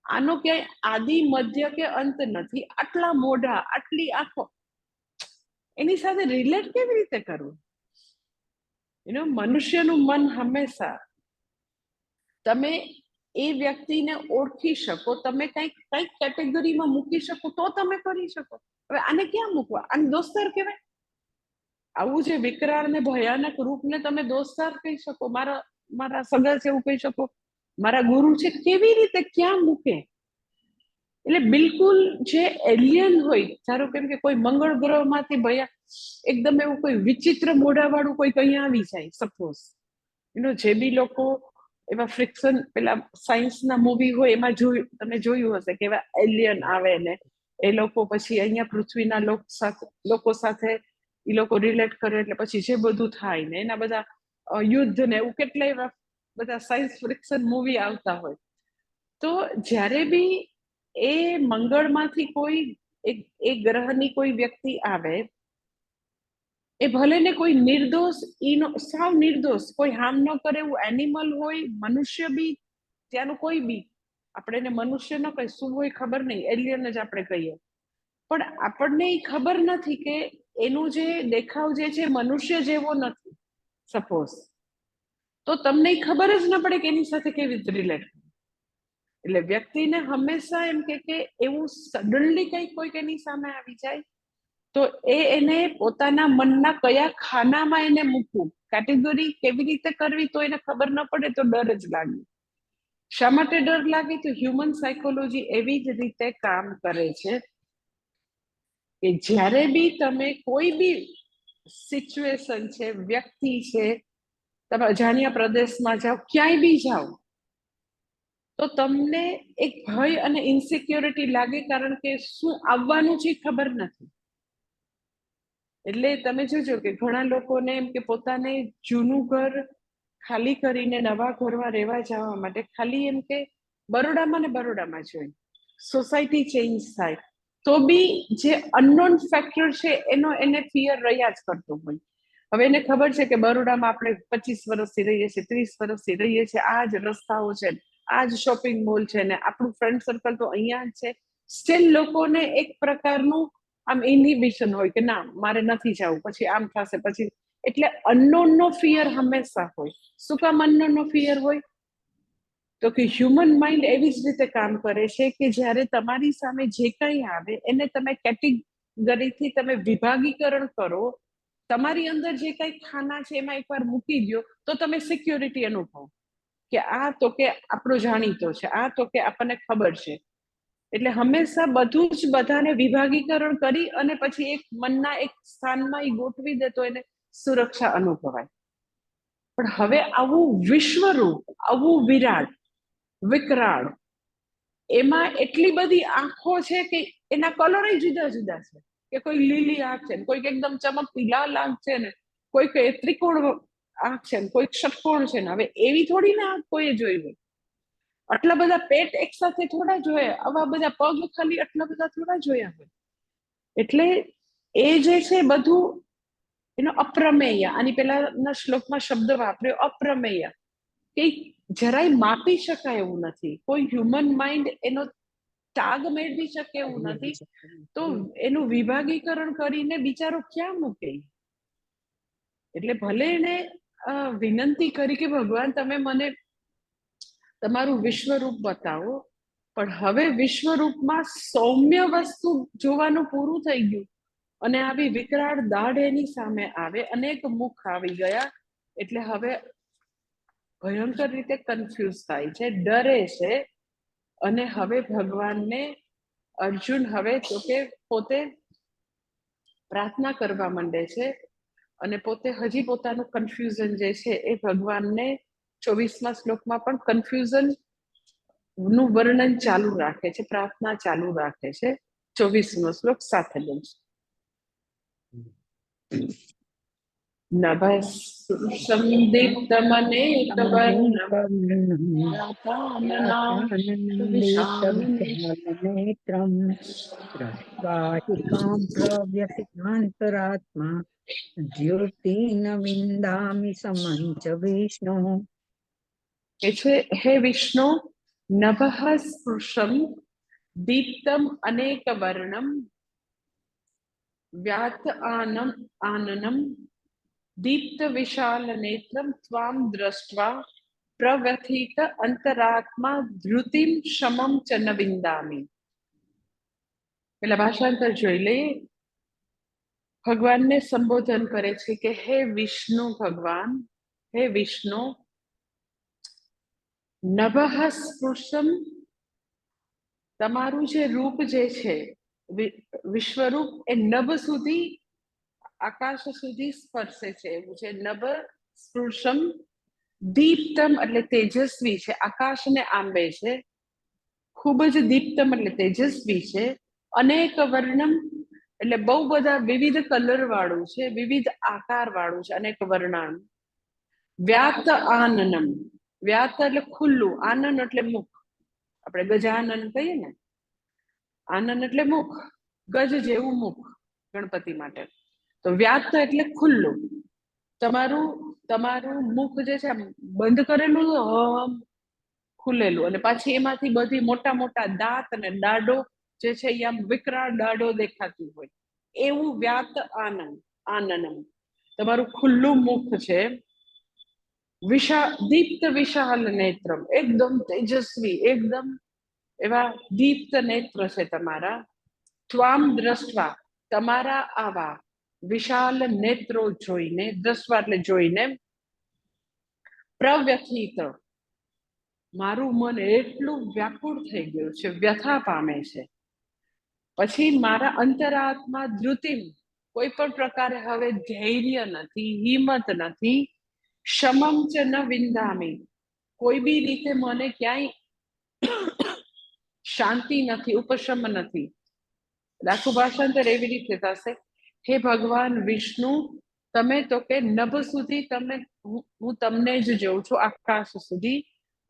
આનો ક્યાંય આદિ મધ્ય કે અંત નથી. આટલા મોઢા, આટલી આંખો, એની સાથે રિલેટ કેવી રીતે કરવું? મનુષ્યનું મન હંમેશા તમે એ વ્યક્તિને ઓળખી શકો, તમે કઈક કેટેગરીમાં મૂકી શકો, તો તમે કરી શકો. હવે આને ક્યાં મૂકવા? આને દોસ્તાર કહેવાય? આવું જે વિકરાળ ને ભયાનક રૂપને તમે દોસ્તાર કહી શકો? મારા સગા છે એવું કહી શકો? મારા ગુરુ છે? કેવી રીતે, ક્યાં મૂકે? એટલે બિલકુલ જે એલિયન હોય, ધારો કેમ કે કોઈ મંગળ ગ્રહ માંથી ભયા એકદમ એવું કોઈ વિચિત્ર મોઢા વાળું કોઈ અહીંયા આવી જાય, સપોઝ જે બી લોકો એવા ફ્રિક્શન, પેલા સાયન્સના મૂવી હોય એમાં તમે જોયું હશે કે એવા એલિયન આવે ને એ લોકો પછી અહીંયા પૃથ્વીના લોકો સાથે એ લોકો રિલેટ કરે, એટલે પછી જે બધું થાય ને એના બધા યુદ્ધ ને એવું કેટલાય એવા બધા સાયન્સ ફ્રિક્શન મૂવી આવતા હોય. તો જ્યારે બી એ મંગળમાંથી કોઈ એક ગ્રહની કોઈ વ્યક્તિ આવે, એ ભલે ને કોઈ નિર્દોષ, સાવ નિર્દોષ, કોઈ હાર્મ ન કરે એવું એનિમલ હોય, મનુષ્ય બી, ત્યાંનું કોઈ બી, આપણે એને મનુષ્ય ન કહીએ, શું હોય ખબર નહીં, એલિયન જ આપણે કહીએ, પણ આપણને એ ખબર નથી કે એનું જે દેખાવ જે છે મનુષ્ય જેવો નથી, સપોઝ, તો તમને ખબર જ ન પડે કે એની સાથે કેવી રીતે રિલેટ. એટલે વ્યક્તિને હંમેશા એમ કે એવું સડનલી કંઈક કોઈક એની સામે આવી જાય, તો એને પોતાના મનના કયા ખાનામાં એને મૂકવું, કેટેગરી કેવી રીતે કરવી, તો એને ખબર ન પડે, તો ડર જ લાગે. શા માટે ડર લાગે? તો હ્યુમન સાયકોલોજી એવી જ રીતે કામ કરે છે કે જ્યારે બી તમે કોઈ બી સિચ્યુએશન છે, વ્યક્તિ છે, તમે અજાણ્યા પ્રદેશમાં જાઓ, ક્યાંય બી જાઓ, તો તમને એક ભય અને ઇન્સિક્યોરિટી લાગે, કારણ કે શું આવવાનું છે ખબર નથી. એટલે તમે જોજો કે ઘણા લોકોને એમ કે પોતાને જૂનું ઘર ખાલી કરીને નવા ઘરમાં રહેવા જવા માટે ખાલી એમ કે બરોડામાં ને બરોડામાં જોઈએ, સોસાયટી ચેન્જ થાય તો બી જે અનનોન ફેક્ટર છે એનો એને ફિયર રહ્યા જ કરતો હોય. હવે એને ખબર છે કે બરોડામાં આપણે 25 વર્ષથી રહીએ છીએ, 30 વર્ષથી રહીએ છીએ, આ જ રસ્તાઓ છે, આ જ શોપિંગ મોલ છે ને આપણું ફ્રેન્ડ સર્કલ તો અહીંયા જ છે. સ્ટીલ લોકોને એક પ્રકારનું આમ ઇનહિબિશન હોય કે ના મારે નથી જવું, પછી આમ થશે, પછી એટલે અનનોન નો ફિયર હંમેશા હોય. શું કામ અનનોન નો ફિયર હોય? તો કે હ્યુમન માઇન્ડ એવી જ રીતે કામ કરે છે કે જ્યારે તમારી સામે જે કંઈ આવે એને તમે કેટેગરીથી તમે વિભાગીકરણ કરો, તમારી અંદર જે કંઈ ખાના છે એમાં એકવાર મૂકી દો તો તમે સિક્યોરિટી અનુભવો કે આ તો કે આપણો જાણીતો છે, આ તો કે આપણને ખબર છે. એટલે હંમેશા બધું જ બધાને વિભાગીકરણ કરી અને પછી એક મનના એક સ્થાનમાં એ ગોઠવી દે તો એને સુરક્ષા અનુભવાય. પણ હવે આવું વિશ્વરૂપ, આવું વિરાટ, વિકરાળ, એમાં એટલી બધી આંખો છે કે એના કલર જુદા જુદા છે, કે કોઈ લીલી આંખ છે, કોઈક એકદમ ચમકતી લાલ આંખ છે ને કોઈક ત્રિકોણ આંખ છે ને કોઈક ષટકોણ છે ને. હવે એવી થોડી ના આંખ કોઈએ જોઈ હોય. આટલા બધા પેટ એક સાથે થોડા જોયા, આવા બધા પગ ખાલી આટલા બધા થોડા જોયા હોય. એટલે એ જે છે બધું એનો અપ્રમેય, આની પહેલાના શ્લોકમાં શબ્દ વાપર્યો અપ્રમેય, કે જરાય માપી શકાય એવું નથી. કોઈ હ્યુમન માઇન્ડ એનો તાગ મેળવી શકે એવું નથી. તો એનું વિભાગીકરણ કરીને બિચારો ક્યાં મૂકે? એટલે ભલે એને વિનંતી કરી કે ભગવાન તમે મને તમારું વિશ્વરૂપ બતાવો, પણ હવે વિશ્વરૂપમાં સૌમ્ય વસ્તુ જોવાનું પૂરું થઈ ગયું અને આવી વિકરાળ દાઢ એની સામે આવે, અનેક મુખ આવી ગયા, એટલે હવે ભયંકર રીતે કન્ફ્યુઝ થાય છે, ડરે છે. અને હવે ભગવાનને અર્જુન હવે તો કે પોતે પ્રાર્થના કરવા માંડે છે અને પોતે હજી પોતાનું કન્ફ્યુઝન જે છે એ ભગવાનને 24મા શ્લોકમાં પણ કન્ફ્યુઝન નું વર્ણન ચાલુ રાખે છે, પ્રાર્થના ચાલુ રાખે છે. 24મો શ્લોક સાથે લઉં છું. नेत्रं दृष्ट्वा प्रव्यथितान्तरात्मा ज्योतिन विन्दामि समं च विष्णु. કે છે હે વિષ્ણુ, નભઃ સ્પૃશમ દીપ્તમ અનેક વર્ણમ વ્યાત આનનમ દીપ્ત વિશાલ નેત્રમ ત્વામ દ્રષ્ટવા પ્રવ્યથિત અંતરાત્મા ધૃતિમ શમમ ચ ન વિંદામિ. પેલા ભાષાંતર જોઈ લઈએ. ભગવાનને સંબોધન કરે છે કે હે વિષ્ણુ ભગવાન, હે વિષ્ણુ, નભઃ સ્પૃશમ, તમારું જે રૂપ જે છે વિશ્વરૂપ એ નભ સુધી, આકાશ સુધી સ્પર્શે છે એવું છે. નભ સ્પૃશમ દીપ્તમ એટલે તેજસ્વી છે, આકાશને આંબે છે. ખૂબ જ દીપ્તમ એટલે તેજસ્વી છે. અનેક વર્ણમ એટલે બહુ બધા વિવિધ કલર વાળું છે, વિવિધ આકાર વાળું છે, અનેક વર્ણાન. વ્યાત આનનમ, વ્યાત એટલે ખુલ્લું, આનન એટલે મુખ, આપણે ગજાનન કહીએ ને, આનન એટલે મુખ, ગજ જેવું મુખ ગણપતિ માટે. તો વ્યાત એટલે ખુલ્લું. તમારું મુખ જે છે બંધ કરેલું, ખુલેલું, અને પાછી એમાંથી બધી મોટા મોટા દાંત અને દાઢો જે છે એ આમ વિકરાળ દાઢો દેખાતી હોય એવું વ્યાત આનનમ. તમારું ખુલ્લું મુખ છે. દીપ્ત વિશાલ નેત્રમ, એકદમ તેજસ્વી, એકદમ એવા દીપ્ત નેત્ર છે તમારા. ત્વામ દ્રષ્ટવા, તમારા આવા વિશાલ નેત્રો જોઈને, દ્રષ્ટવા એટલે જોઈને, પ્રવ્યથિત, મારું મન એટલું વ્યાકુળ થઈ ગયું છે, વ્યથા પામે છે. પછી મારા અંતરાત્મા ધૃતિમ, કોઈ પણ પ્રકારે હવે ધૈર્ય નથી, હિંમત નથી, શમમ ચ ન વિંદામી, કોઈ બી રીતે મને ક્યાંય શાંતિ નથી, ઉપશમ નથી. આખું ભાષાંતર એવી રીતે થશે, હે ભગવાન વિષ્ણુ, તમે તો કે નભ સુધી તમે, હું તમને જ જોઉં છું, આકાશ સુધી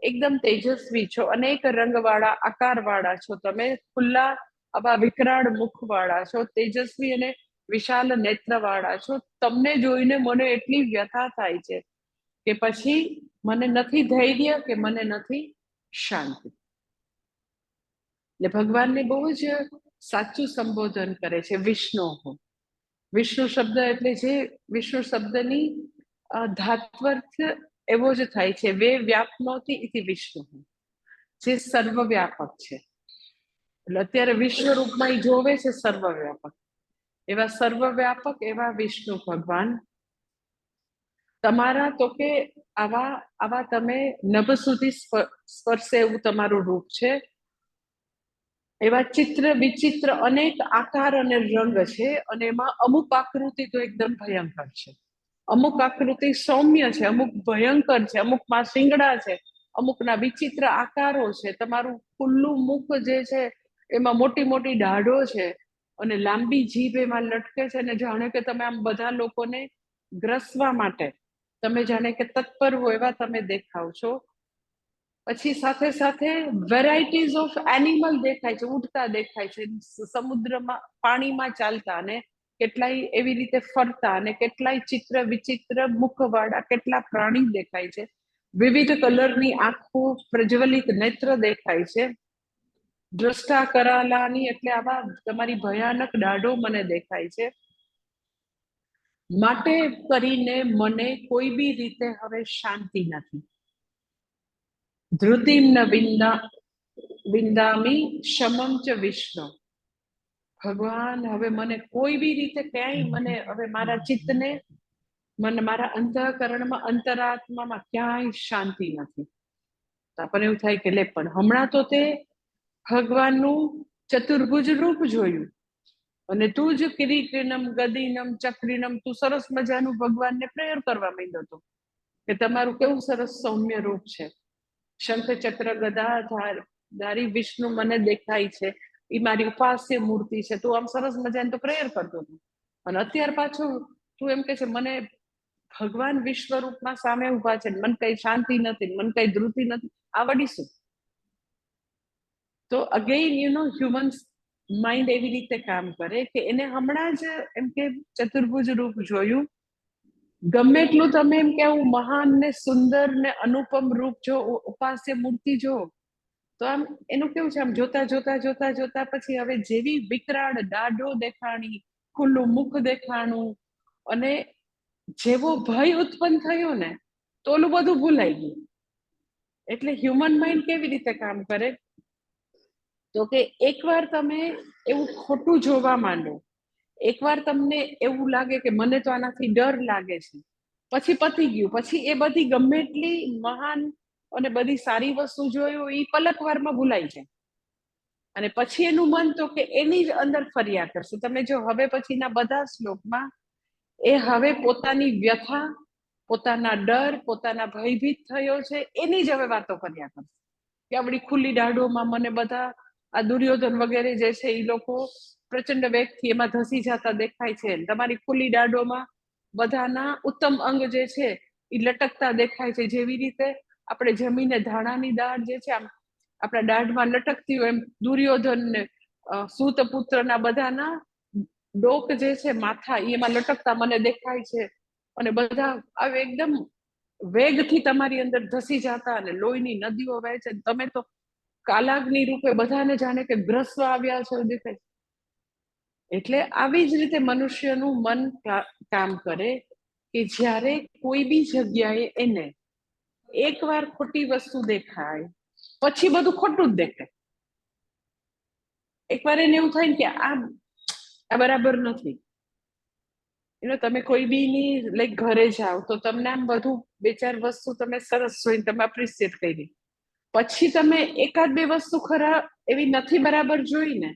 એકદમ તેજસ્વી છો, અનેક રંગવાળા આકારવાળા છો તમે, ખુલ્લા આવા વિકરાળ મુખવાળા છો, તેજસ્વી અને વિશાલ નેત્રવાળા છો. તમને જોઈને મને એટલી વ્યથા થાય છે કે પછી મને નથી ધૈર્ય કે મને નથી શાંતિ. એટલે ભગવાનને બહુ જ સાચું સંબોધન કરે છે વિષ્ણુ. વિષ્ણુ શબ્દ એટલે જે વિષ્ણુ શબ્દની ધાત્વર્થ એવો જ થાય છે, વે વ્યાપનોતિ ઇતિ વિષ્ણુ, જે સર્વવ્યાપક છે. એટલે અત્યારે વિશ્વ રૂપમાં એ જોવે છે સર્વવ્યાપક, એવા સર્વવ્યાપક એવા વિષ્ણુ ભગવાન તમારા તો કે આવા તમે નભ સુધી સ્પર્શે એવું તમારું રૂપ છે. એવા ચિત્ર વિચિત્ર અનેક આકાર અને રંગ છે, અને એમાં અમુક આકૃતિ તો એકદમ ભયંકર છે, અમુક આકૃતિ સૌમ્ય છે, અમુક ભયંકર છે, અમુકમાં શિંગડા છે, અમુકના વિચિત્ર આકારો છે. તમારું ખુલ્લું મુખ જે છે એમાં મોટી મોટી દાઢો છે, અને લાંબી જીભ એમાં લટકે છે, અને જાણે કે તમે આમ બધા લોકોને ગ્રસવા માટે તમે જાણે કે તત્પર હો એવા તમે દેખાવ છો. પછી સાથે સાથે વેરાયટીઝ ઓફ એનિમલ દેખાય છે, ઉડતા દેખાય છે, સમુદ્રમાં પાણીમાં ચાલતા, અને કેટલાય એવી રીતે ફરતા, અને કેટલાય ચિત્ર વિચિત્ર મુખવાળા કેટલા પ્રાણી દેખાય છે, વિવિધ કલરની આંખો, પ્રજ્વલિત નેત્ર દેખાય છે, દ્રષ્ટા કરાલાની એટલે આવા તમારી ભયાનક દાઢો મને દેખાય છે. માટે કરીને મને કોઈ બી રીતે હવે શાંતિ નથી. ધૃતિમ ન વિંદામી શમમ ચ વિષ્ણુ. ભગવાન હવે મને કોઈ બી રીતે ક્યાંય મને હવે મારા ચિત્તને, મને મારા અંતઃકરણમાં અંતરાત્મામાં ક્યાંય શાંતિ નથી. તો આપણને એવું થાય કે લે પણ હમણાં તો તે ભગવાનનું ચતુર્ભુજ રૂપ જોયું, અને તું જ કિરીટિનમ ગદિનમ ચક્રિનમ, તું સરસ મજાનું ભગવાનને પ્રેયર કરવા માંડ્યો હતો કે તમારું કેવું સરસ સૌમ્ય રૂપ છે, શંખ ચક્ર ગદા ધારી વિષ્ણુ મને દેખાય છે, એ મારી ઉપાસ્ય મૂર્તિ છે, તું આમ સરસ મજાને તો પ્રેયર કરતો હતો, અને અત્યાર પાછું તું એમ કે છે મને ભગવાન વિશ્વરૂપમાં સામે ઉભા છે, મને કઈ શાંતિ નથી, મને કઈ ધૃતિ નથી, આવડી શું? તો અગેઇન હ્યુમન માઇન્ડ એવી રીતે કામ કરે કે એને હમણાં જ એમ કે ચતુર્ભુજ રૂપ જોયું, ગમે એટલું તમે એમ કે આવું મહાન ને સુંદર ને અનુપમ રૂપ જો, ઉપાસ્ય મૂર્તિ જો, તો આમ એનું કેવું છે, આમ જોતા જોતા જોતા જોતા પછી હવે જેવી વિકરાળ દાઢો દેખાણી, ખુલ્લું મુખ દેખાણું, અને જેવો ભય ઉત્પન્ન થયો ને, તો ઓલું બધું ભૂલાઈ ગયું. એટલે હ્યુમન માઇન્ડ કેવી રીતે કામ કરે, તો કે એકવાર તમે એવું ખોટું જોવા માંડો, એકવાર તમને એવું લાગે કે મને તો આનાથી ડર લાગે છે, પછી પતી ગયું, પછી એ બધી ગમે એટલી મહાન અને બધી સારી વસ્તુ જોયું એ પલકવારમાં ભૂલાઈ જાય, અને પછી એનું મન તો કે એની જ અંદર ફર્યા કરશે. તમે જો હવે પછીના બધા શ્લોકમાં એ હવે પોતાની વ્યથા, પોતાના ડર, પોતાના ભયભીત થયો છે એની જ હવે વાતો કર્યા કરશે, કે આપણી ખુલ્લી દાઢોમાં મને બધા આ દુર્યોધન વગેરે જે છે એ લોકો પ્રચંડ વેગથી એમાં ધસી જતા દેખાય છે, તમારી ખુલ્લી દાઢોમાં બધાના ઉત્તમ અંગ જે છે એ લટકતા દેખાય છે, જેવી રીતે આપણે જમીને ધાણાની દાળ જે છે આમ આપણા દાઢમાં લટકતી હોય, એમ દુર્યોધન ને સૂતપુત્રના બધાના ડોક જે છે માથા એમાં લટકતા મને દેખાય છે, અને બધા આવે એકદમ વેગથી તમારી અંદર ધસી જતા, અને લોહીની નદીઓ વહે છે, તમે તો કાલાગ્નિ રૂપે બધાને જાણે કે ગ્રસવા આવ્યા છે દેખાય. એટલે આવી જ રીતે મનુષ્યનું મન કામ કરે કે જ્યારે કોઈ બી જગ્યાએ એને એકવાર ખોટી વસ્તુ દેખાય પછી બધું ખોટું જ દેખાય. એકવાર એને એવું થાય ને કે આ બરાબર નથી. તમે કોઈ બીની લાઈક ઘરે જાઓ તો તમને આમ બધું બે ચાર વસ્તુ તમે સરસ જોઈને તમે એપ્રિશિએટ કરી, પછી તમે એકાદ બે વસ્તુ ખરા એવી નથી બરાબર જોઈને,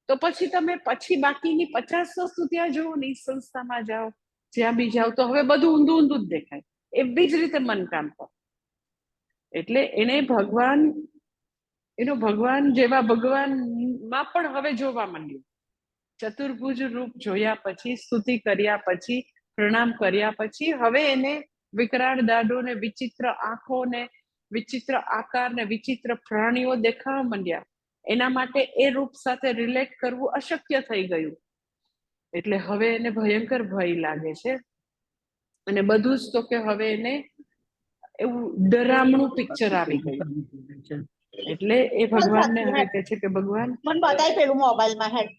તો પછી તમે પછી બાકીની 50 વસ્તુ ત્યાં જુઓ ને, સંસ્થામાં જાઓ જ્યાં બી જાઓ, તો હવે બધું ઊંધું ઊંધું જ દેખાય. એવી જ રીતે મન કામ કરે. એટલે એને ભગવાન ભગવાન જેવા ભગવાનમાં પણ હવે જોવા માંડ્યું. ચતુર્ભુજ રૂપ જોયા પછી, સ્તુતિ કર્યા પછી, પ્રણામ કર્યા પછી હવે એને વિકરાળ દાઢો ને વિચિત્ર આંખો ને વિચિત્ર આકાર ને વિચિત્ર પ્રાણીઓ દેખાવા માંડ્યા. એના માટે એ રૂપ સાથે રિલેટ કરવું અશક્ય થઈ ગયું. એટલે હવે એને ભયંકર ભય લાગે છે. અને બધું જ તો કે હવે એને એવું ડરામણું પિક્ચર આવી ગયું. એટલે એ ભગવાનને હવે કહે છે કે ભગવાન મને બતાય પેલું મોબાઈલમાં હેડ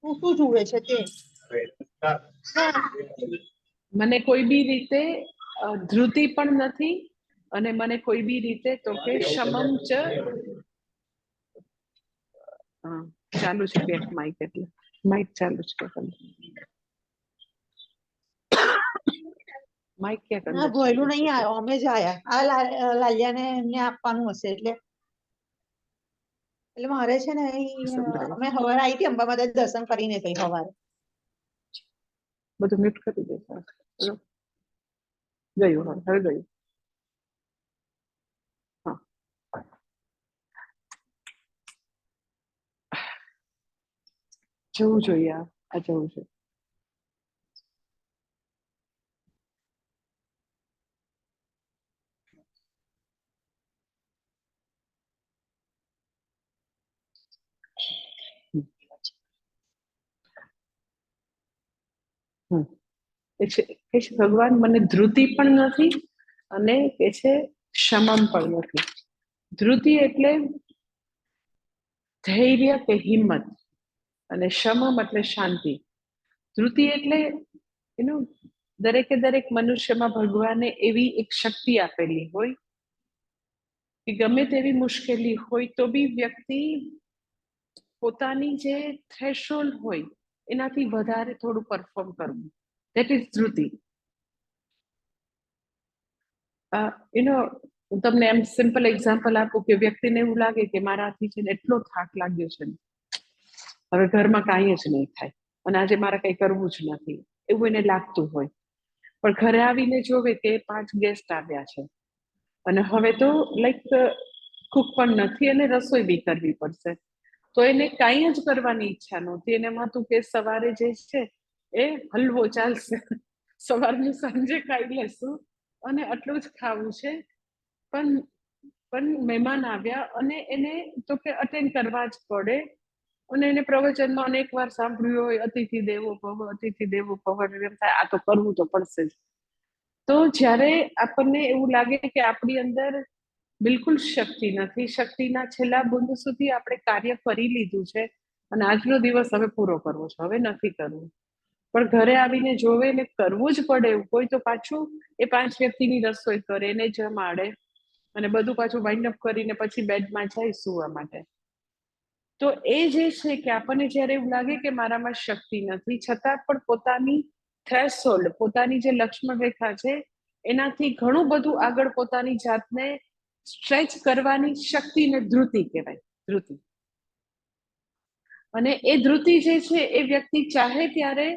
તું શું જુએ છે તે. મને કોઈ બી રીતે ધૃતિ પણ નથી અને મને કોઈ બી રીતે તો કે શમમ ચ ચાલુ છે બેક માઇક, એટલે માઇક ચાલુ છે. માઇક ક્યાં ના ભોયલું નહીં આવ્યો, અમે જ આયા. આ લાલિયાને એમને આપવાનું હશે એટલે મારે છે ને અમે સવારે આવી હતી અંબા માતા દર્શન કરીને ગઈ સવારે. બધું મ્યુટ કરી દે. ગયું હવે ગયું. હા, જવું જોઈએ. આ જવું છે. કે છે ભગવાન મને ધૃતિ પણ નથી અને કે છે શમમ પણ નથી. ધૃતિ એટલે ધૈર્ય કે હિંમત અને શમમ એટલે શાંતિ. ધૃતિ એટલે દરેકે દરેક મનુષ્યમાં ભગવાને એવી એક શક્તિ આપેલી હોય કે ગમે તેવી મુશ્કેલી હોય તો બી વ્યક્તિ પોતાની જે થ્રેશોલ્ડ હોય એનાથી વધારે થોડું પરફોર્મ કરવું. That is Dhriti. હું તમને એમ સિમ્પલ એક્ઝામ્પલ આપું કે વ્યક્તિને એવું લાગે કે મારાથી છે ને એટલો થાક લાગ્યો છે ને હવે ઘરમાં કાંઈ જ નહીં થાય અને આજે મારે કંઈ કરવું જ નથી, એવું એને લાગતું હોય. પણ ઘરે આવીને જોવે કે 5 ગેસ્ટ આવ્યા છે અને હવે તો કુક પણ નથી અને રસોઈ બી કરવી પડશે, તો એને કાંઈ જ કરવાની ઈચ્છા નહોતી. એને એમ હતું કે સવારે જે છે એ હલવો ચાલશે, સવારનું સાંજે ખાઈ લેશું અને આટલું જ ખાવું છે. પણ મહેમાન આવ્યા અને એને તો કે અટેન્ડ કરવા જ પડે. અને એને પ્રવચનમાં અનેક વાર સાંભળ્યું હોય અતિથિ દેવો ભવ, અતિથિ દેવો ભવ. એમ થાય આ તો કરવું તો પડશે જ. તો જ્યારે આપણને એવું લાગે કે આપણી અંદર બિલકુલ શક્તિ નથી, શક્તિના છેલ્લા બુંદ સુધી આપણે કાર્ય કરી લીધું છે અને આજનો દિવસ હવે પૂરો કરવો છે, હવે નથી કરવું, પણ ઘરે આવીને જોવે ને કરવું જ પડે એવું કોઈ તો પાછું એ 5 વ્યક્તિની રસોઈ કરે, એને જમાડે અને બધું પાછું વાઇન્ડ અપ કરીને પછી બેડમાં જાય સૂવા માટે. તો એ જે છે કે આપણને જ્યારે એવું લાગે કે મારામાં શક્તિ નથી, છતાં પણ પોતાની થ્રેશહોલ્ડ, પોતાની જે લક્ષ્મણ રેખા છે એનાથી ઘણું બધું આગળ પોતાની જાતને સ્ટ્રેચ કરવાની શક્તિને ધૃતિ કહેવાય. ધૃતિ. અને એ ધૃતિ જે છે એ વ્યક્તિ ચાહે ત્યારે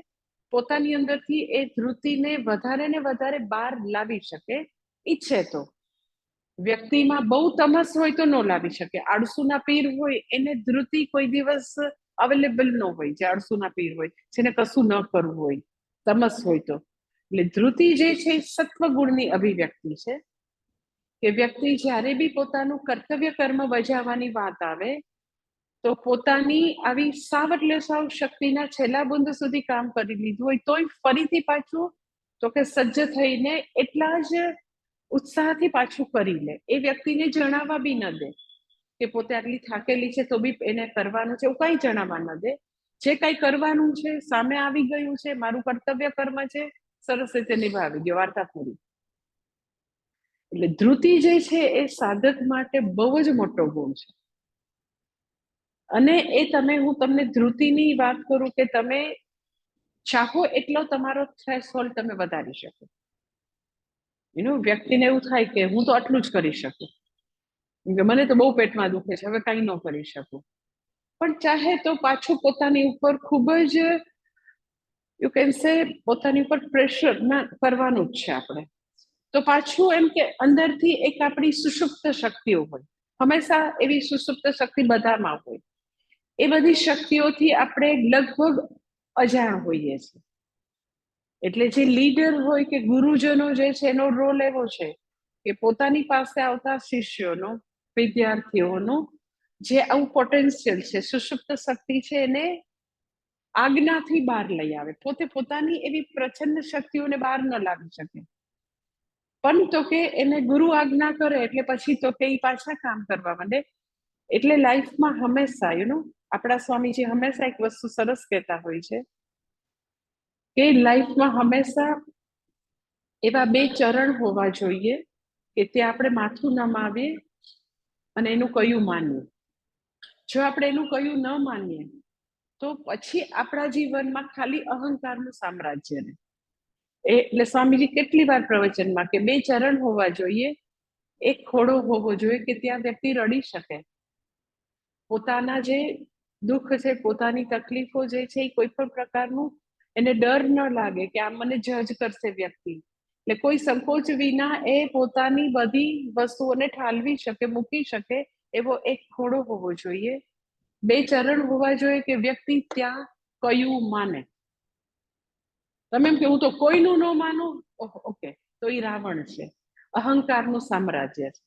પોતાની અંદરથી એ ધૃતિને વધારે ને વધારે બહાર લાવી શકે, ઈચ્છે તો. વ્યક્તિમાં બહુ તમસ હોય તો ન લાવી શકે. આળસુના પીર હોય એને ધૃતિ કોઈ દિવસ અવેલેબલ ન હોય, જે આળસુના પીર હોય, જેને કશું ન કરવું હોય, તમસ હોય તો. એટલે ધૃતિ જે છે એ સત્વ ગુણની અભિવ્યક્તિ છે કે વ્યક્તિ જ્યારે બી પોતાનું કર્તવ્ય કર્મ બજાવવાની વાત આવે તો પોતાની આવી સાવ એટલે સાવ શક્તિના છેલ્લા બુંદ સુધી કામ કરી લીધું હોય તોય ફરીથી પાછું તો કે સજ્જ થઈને એટલા જ ઉત્સાહથી પાછું કરી લે. એ વ્યક્તિને જણાવવા બી ન દે કે પોતે આટલી થાકેલી છે તો બી એને કરવાનું છે, એવું કંઈ જણાવવા ન દે. જે કંઈ કરવાનું છે સામે આવી ગયું છે, મારું કર્તવ્ય કર્મ છે, સરસ રીતે નિભાવી દો, વાર્તા પૂરી. એટલે ધૃતિ જે છે એ સાધક માટે બહુ જ મોટો ગુણ છે. અને હું તમને ધૃતિની વાત કરું કે તમે ચાહો એટલો તમારો થ્રેશહોલ્ડ તમે વધારી શકો. વ્યક્તિને એવું થાય કે હું તો આટલું જ કરી શકું, મને તો બહુ પેટમાં દુખે છે, હવે કંઈ ન કરી શકું. પણ ચાહે તો પાછું પોતાની ઉપર ખૂબ જ યુ કેન સે પોતાની ઉપર પ્રેશર ના કરવાનું જ છે આપણે. તો પાછું એમ કે અંદરથી એક આપણી સુષુપ્ત શક્તિઓ હોય, હંમેશા એવી સુષુપ્ત શક્તિ બધામાં હોય. એ બધી શક્તિઓથી આપણે લગભગ અજાણ હોઈએ છીએ. એટલે જે લીડર હોય કે ગુરુજનો જે છે એનો રોલ એવો છે કે પોતાની પાસે આવતા શિષ્યોનો, વિદ્યાર્થીઓનો જે આવું પોટેન્શિયલ છે, સુષુપ્ત શક્તિ છે, એને આજ્ઞાથી બહાર લઈ આવે. પોતે પોતાની એવી પ્રચંડ શક્તિઓને બહાર ન લાવી શકે, પણ તો કે એને ગુરુ આજ્ઞા કરે એટલે પછી તો કે એ પાછા કામ કરવા માંડે. એટલે લાઈફમાં હંમેશા આપણા સ્વામીજી હંમેશા એક વસ્તુ સરસ કહેતા હોય છે કે લાઈફમાં હંમેશા એવા બે ચરણ હોવા જોઈએ કે ત્યાં આપણે માથું નમાવીએ અને એનું કયું માનીએ. જો આપણે એનું કયું ન માનીએ તો પછી આપણા જીવનમાં ખાલી અહંકારનું સામ્રાજ્ય રહે. એટલે સ્વામીજી કેટલી વાર પ્રવચનમાં કે બે ચરણ હોવા જોઈએ, એક ખોડો હોવો જોઈએ કે ત્યાં વ્યક્તિ રડી શકે, પોતાના જે દુઃખ છે, પોતાની તકલીફો જે છે, એ કોઈ પણ પ્રકારનું એને ડર ન લાગે કે આ મને જજ કરશે વ્યક્તિ. એટલે કોઈ સંકોચ વિના એ પોતાની બધી વસ્તુઓને ઠાલવી શકે, મૂકી શકે, એવો એક ખોડો હોવો જોઈએ. બે ચરણ હોવા જોઈએ કે વ્યક્તિ ત્યાં કયું માને. તમે એમ કે હું તો કોઈનું ન માનું, ઓકે, તો એ રાવણ છે, અહંકારનું સામ્રાજ્ય છે.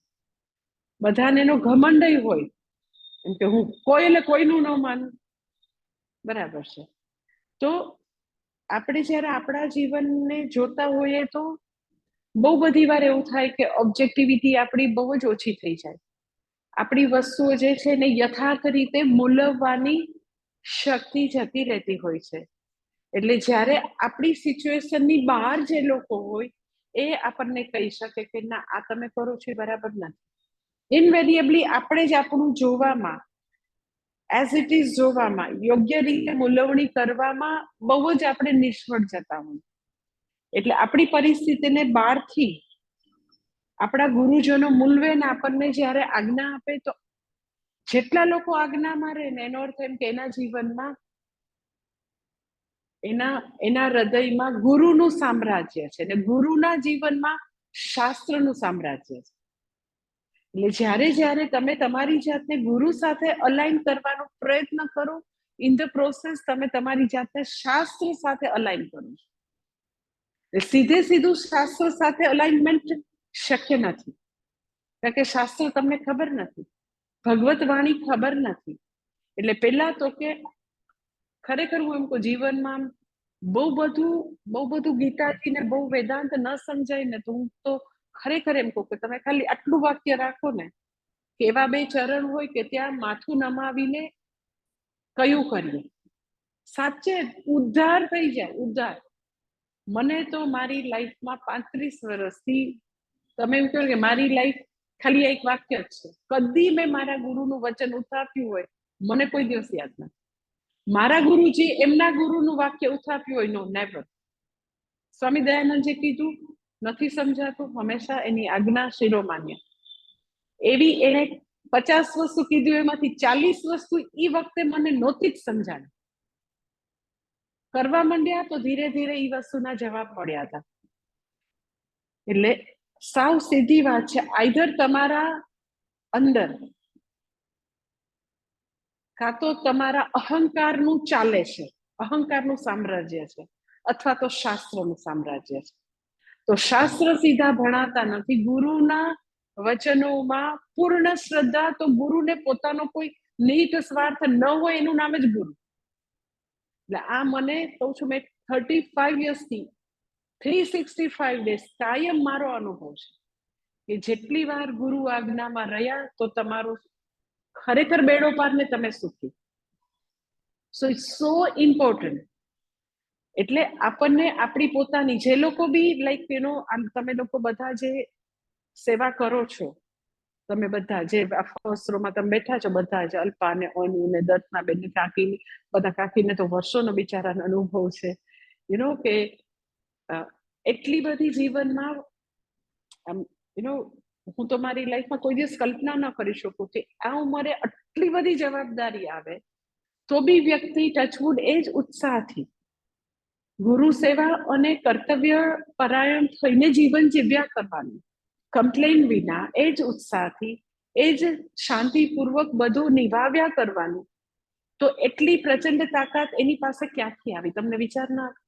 બધાને એનો ઘમંડ હોય એમ કે હું કોઈ એટલે કોઈનું ન માનું, બરાબર છે. તો આપણે જ્યારે આપણા જીવનને જોતા હોઈએ તો બહુ બધી વાર એવું થાય કે ઓબ્જેક્ટિવિટી આપણી બહુ જ ઓછી થઈ જાય. આપણી વસ્તુઓ જે છે એને યથાર્થ રીતે મૂલવવાની શક્તિ જતી રહેતી હોય છે. એટલે જ્યારે આપણી સિચ્યુએશનની બહાર જે લોકો હોય એ આપણને કહી શકે કે ના, આ તમે કરો છો એ બરાબર નથી. ઇનવેરિયેબલી આપણે જ આપણું જોવામાં, એઝ ઇટ ઇઝ જોવામાં, યોગ્ય રીતે મૂલવણી કરવામાં બહુ જ આપણે નિષ્ફળ જતા હોય. એટલે આપણી પરિસ્થિતિને બહારથી આપણા ગુરુજનો મૂલવે ને આપણને જ્યારે આજ્ઞા આપે તો જેટલા લોકો આજ્ઞામાં રહે ને એનો અર્થ એમ કે એના જીવનમાં, એના હૃદયમાં ગુરુનું સામ્રાજ્ય છે ને ગુરુના જીવનમાં શાસ્ત્રનું સામ્રાજ્ય છે. એટલે જ્યારે જ્યારે તમે તમારી જાતને ગુરુ સાથે અલાઈન કરવાનો પ્રયત્ન કરો, ઇન ધ પ્રોસેસ તમે તમારી જાતને શાસ્ત્ર સાથે અલાઈન કરો છો. સીધે સીધું શાસ્ત્ર સાથે અલાઇનમેન્ટ શક્ય નથી, કારણ કે શાસ્ત્ર તમને ખબર નથી, ભગવત વાણી ખબર નથી. એટલે પહેલા તો કે ખરેખર હું એમ કહું, જીવનમાં બહુ બધું ગીતાજી ને બહુ વેદાંત ન સમજાય ને તો હું તો ખરેખર એમ કહું કે તમે ખાલી આટલું વાક્ય રાખો ને કે એવા બે ચરણ હોય કે ત્યાં માથું નમાવીને કયું કરીએ, સાચે ઉદ્ધાર થઈ જાય, ઉદ્ધાર. મને તો મારી લાઈફમાં 35 વર્ષથી તમે એમ કહો કે મારી લાઈફ ખાલી એક વાક્ય જ છે. કદી મેં મારા ગુરુનું વચન ઉથાપ્યું હોય મને કોઈ દિવસ યાદ નથી. મારા ગુરુજી એમના ગુરુનું વાક્ય ઉથાપ્યું હોય, નો, નેવર. સ્વામી દયાનંદજી કીધું નથી સમજાતું, હંમેશા એની આજ્ઞા શિરોમાન્ય. એવી એને 50 વસ્તુ કીધું, એમાંથી 40 વસ્તુ એ વખતે મને નહોતી જ સમજાણી. કરવા માંડ્યા તો ધીરે ધીરે એ વસ્તુના જવાબ મળ્યા હતા. એટલે સાવ સીધી વાત છે, આઈધર તમારા અંદર કાં તો તમારા અહંકારનું ચાલે છે, અહંકારનું સામ્રાજ્ય છે, અથવા તો શાસ્ત્રનું સામ્રાજ્ય છે. તો શાસ્ત્ર સીધા ભણાતા નથી. ગુરુના વચનોમાં પૂર્ણ શ્રદ્ધા, તો ગુરુને પોતાનો કોઈ નીત સ્વાર્થ ન હોય એનું નામ જ ગુરુ. એટલે આ મને કહું છું, મેં 35 યર્સથી 365 ડેઝ કાયમ મારો અનુભવ છે કે જેટલી વાર ગુરુ આજ્ઞામાં રહ્યા તો તમારો ખરેખર બેડો પાર ને તમે સુખી. So it's so important. એટલે આપણને આપણી પોતાની, જે લોકો બી લાઈક તમે લોકો બધા જે સેવા કરો છો, તમે બધા જે વસ્ત્રોમાં તમે બેઠા છો, બધા જ અલ્પા ને અનુ ને દત્તના બેન કાકીની, બધા કાકીને તો વર્ષોનો બિચારાનો અનુભવ છે. કે એટલી બધી જીવનમાં હું તો મારી લાઈફમાં કોઈ દિવસ કલ્પના ન કરી શકું કે આ ઉંમરે આટલી બધી જવાબદારી આવે તો બી વ્યક્તિ ટચવુડ એ જ ઉત્સાહથી ગુરુ સેવા અને કર્તવ્ય પરાયણ થઈને જીવન જીવ્યા કરવાનું, કમ્પ્લેન વિના, એ જ ઉત્સાહથી, એ જ શાંતિપૂર્વક બધું નિભાવ્યા કરવાનું. તો એટલી પ્રચંડ તાકાત એની પાસે ક્યાંથી આવી? તમને વિચાર ના આવે?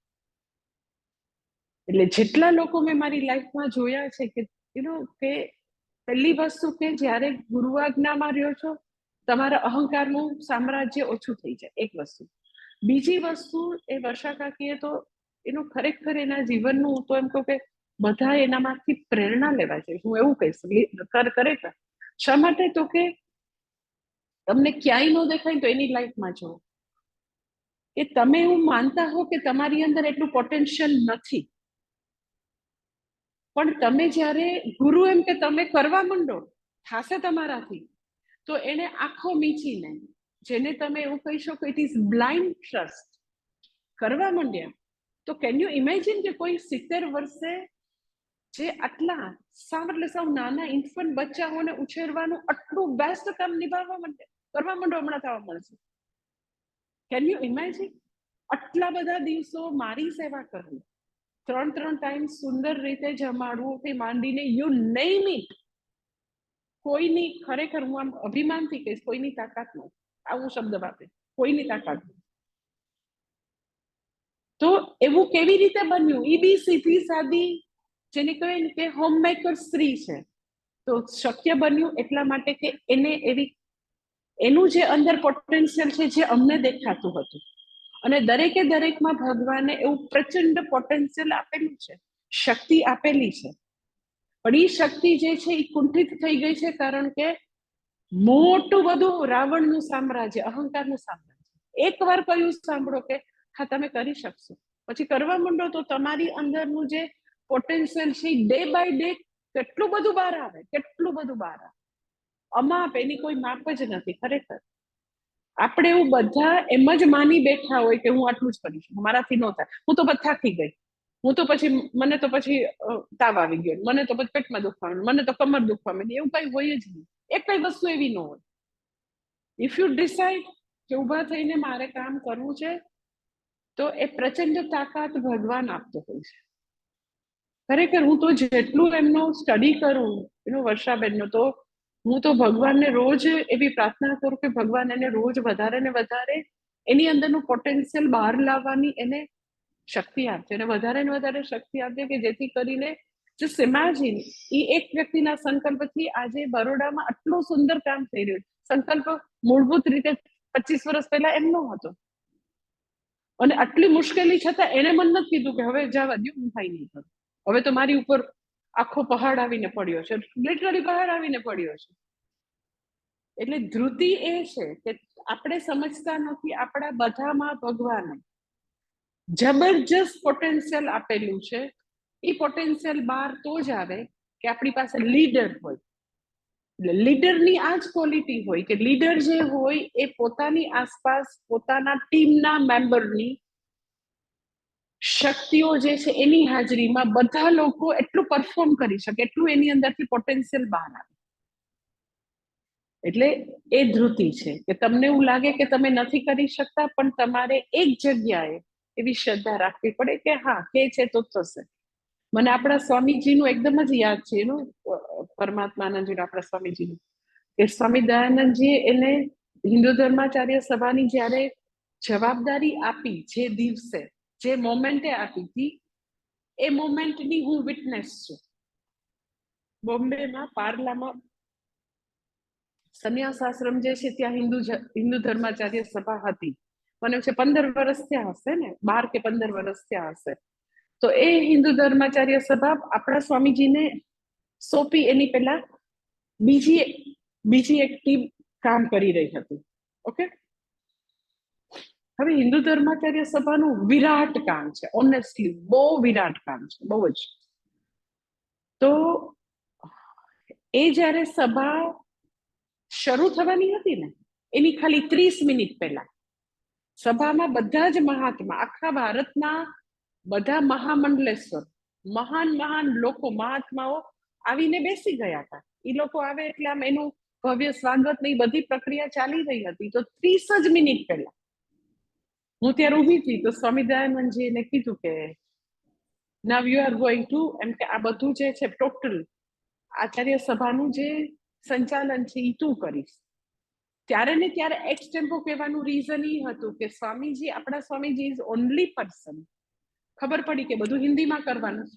એટલે જેટલા લોકો મેં મારી લાઈફમાં જોયા છે કે કે પહેલી વસ્તુ કે જ્યારે ગુરુ આજ્ઞામાં રહ્યો છો, તમારા અહંકારનું સામ્રાજ્ય ઓછું થઈ જાય, એક વસ્તુ. બીજી વસ્તુ, એ વર્ષા કાકીએ તો એનું ખરેખર એના જીવનનું, હું તો એમ કહું કે બધા એનામાંથી પ્રેરણા લેવા છે. હું એવું કહીશ, ખરેખર. શા માટે? તો કે તમને ક્યાંય ન દેખાય તો એની લાઈફમાં જો કે તમે એવું માનતા હો કે તમારી અંદર એટલું પોટેન્શિયલ નથી, પણ તમે જ્યારે ગુરુ એમ કે તમે કરવા માંડો, થશે તમારાથી, તો એને આંખો મીચીને, જેને તમે એવું કહી શકો ઇટ ઇઝ બ્લાઇન્ડ ટ્રસ્ટ, કરવા માંડ્યા. તો કેન યુ ઇમેજિન કે કોઈ 70 વર્ષે જે આટલા સાવ એટલે સાવ નાના ઇન્ફન્ટ બચ્ચાઓને ઉછેરવાનું આટલું બેસ્ટ કામ નિભાવવા માટે કરવા માંડો, હમણાં થવા મળશે. Can you imagine? આટલા બધા દિવસો મારી સેવા કરવી, 3 ટાઈમ સુંદર રીતે જમાડવું થી માંડીને, યુ નેમ ઇટ. કોઈની, ખરેખર હું આમ અભિમાનથી કહીશ, કોઈની તાકાત ન, આવું શબ્દ વાપરે, કોઈની તાકાત નહીં. તો એવું કેવી રીતે બન્યું? ઈ બી સીધી સાદી, જેને કહેવાય ને કે હોમમેકર સ્ત્રી છે. તો શક્ય બન્યું એટલા માટે કે એને એવી, એનું જે અંદર પોટેન્શિયલ છે, જે અમને દેખાતું હતું, અને દરેકે દરેકમાં ભગવાને એવું પ્રચંડ પોટેન્શિયલ આપેલું છે, શક્તિ આપેલી છે. પણ એ શક્તિ જે છે એ કુંઠિત થઈ ગઈ છે, કારણ કે મોટું બધું રાવણનું સામ્રાજ્ય, અહંકારનું સામ્રાજ્ય. એકવાર કહ્યું સાંભળો કે હા તમે કરી શકશો, પછી કરવા માંડો તો તમારી અંદરનું જે પોટેન્શિયલ છે ડે બાય ડે કેટલું બધું બહાર આવે, કેટલું બધું બહાર આવે. અમાપ, એની કોઈ માપ જ નથી. ખરેખર આપણે એવું બધા એમ જ માની બેઠા હોય કે હું આટલું જ કરીશ, મારાથી ન થાય, હું તો પછી થાકી ગઈ, હું તો પછી, મને તો પછી તાવ આવી ગયો, મને તો પછી પેટમાં દુખવા માંડ્યું, મને તો કમર દુખવા માંડી. એવું કઈ હોય જ નહીં. એક કઈ વસ્તુ એવી ન હોય. ઇફ યુ ડિસાઇડ કે ઊભા થઈને મારે કામ કરવું છે, તો એ પ્રચંડ તાકાત ભગવાન આપતો હોય છે. ખરેખર હું તો જેટલું એમનો સ્ટડી કરું, વર્ષાબેનનો, તો હું તો ભગવાનને રોજ એવી પ્રાર્થના કરું કે ભગવાન એને રોજ વધારે ને વધારે એની અંદરનું પોટેન્શિયલ બહાર લાવવાની એને શક્તિ આપજો, અને વધારે ને વધારે શક્તિ આપજો, કે જેથી કરીને જસ્ટ ઇમેજિન, એ એક વ્યક્તિના સંકલ્પથી આજે બરોડામાં આટલું સુંદર કામ થઈ રહ્યું. સંકલ્પ મૂળભૂત રીતે 25 વર્ષ પહેલા એમનો હતો, અને આટલી મુશ્કેલી છતાં એને મન નથી કીધું કે હવે જવા દો, હું થાય નહીં કરું, હવે તો મારી ઉપર આખો પહાડ આવીને પડ્યો છે, લિટરલી પહાડ આવીને પડ્યો છે. એટલે ધ્રુતિ એ છે કે આપણે સમજતા નથી, આપણા બધામાં ભગવાને જબરજસ્ત પોટેન્શિયલ આપેલું છે. એ પોટેન્શિયલ બહાર તો જ આવે કે આપણી પાસે લીડર હોય. એટલે લીડરની આ જ ક્વોલિટી હોય કે લીડર જે હોય એ પોતાની આસપાસ પોતાના ટીમના મેમ્બરની શક્તિઓ જે છે એની હાજરીમાં બધા લોકો એટલું પરફોર્મ કરી શકે, એટલું એની અંદરથી પોટેન્શિયલ બહાર આવે. એટલે એ ધ્રુતિ છે કે તમને એવું લાગે કે તમે નથી કરી શકતા, પણ તમારે એક જગ્યાએ એવી શ્રદ્ધા રાખવી પડે કે હા, કે છે તો થશે. મને આપણા સ્વામીજીનું એકદમ જ યાદ છે, એનું પરમાત્માનંદજી, આપણા સ્વામીજીનું, કે સ્વામી દયાનંદજી એને હિન્દુ ધર્માચાર્ય સભાની જ્યારે જવાબદારી આપી, જે દિવસે, જે મોમેન્ટે આપી હતી, એ મોમેન્ટની હું વિટનેસ છું. બોમ્બેમાં પાર્લામાં સંન્યાસ આશ્રમ જે છે ત્યાં હિન્દુ ધર્માચાર્ય સભા હતી. મને છે 15 વર્ષ થયા હશે ને, 12 કે 15 વર્ષ થયા હશે. તો એ હિન્દુ ધર્માચાર્ય સભા આપણા સ્વામીજીને સોંપી, એની પહેલા બીજી એક ટીમ કામ કરી રહી હતી. ઓકે, હવે હિન્દુ ધર્માચાર્ય સભાનું વિરાટ કામ છે, ઓનેસ્ટલી બહુ વિરાટ કામ છે, બહુ જ. તો એ જ્યારે સભા શરૂ થવાની હતી ને, એની ખાલી 30 મિનિટ પહેલા સભામાં બધા જ મહાત્મા, આખા ભારતના બધા મહામંડલેશ્વર, મહાન લોકો, મહાત્માઓ આવીને બેસી ગયા હતા. એ લોકો આવે એટલે આમ એનું ભવ્ય સ્વાગત ની બધી પ્રક્રિયા ચાલી રહી હતી. તો 30 જ મિનિટ પહેલા હું ત્યારે ઊભી હતી તો સ્વામી દયાનંદજી એને કીધું કે now you are going to, એમ કે આ બધું જે છે ટોટલ આચાર્ય સભાનું જે સંચાલન છે એ તું કરીશ. ત્યારે ને ત્યારે એક્સ ટેમ્પો કહેવાનું રીઝન એ હતું કે સ્વામીજી, આપણા સ્વામીજી ઇઝ ઓનલી પર્સન. ખબર પડી કે બધું હિન્દીમાં કરવાનું છે.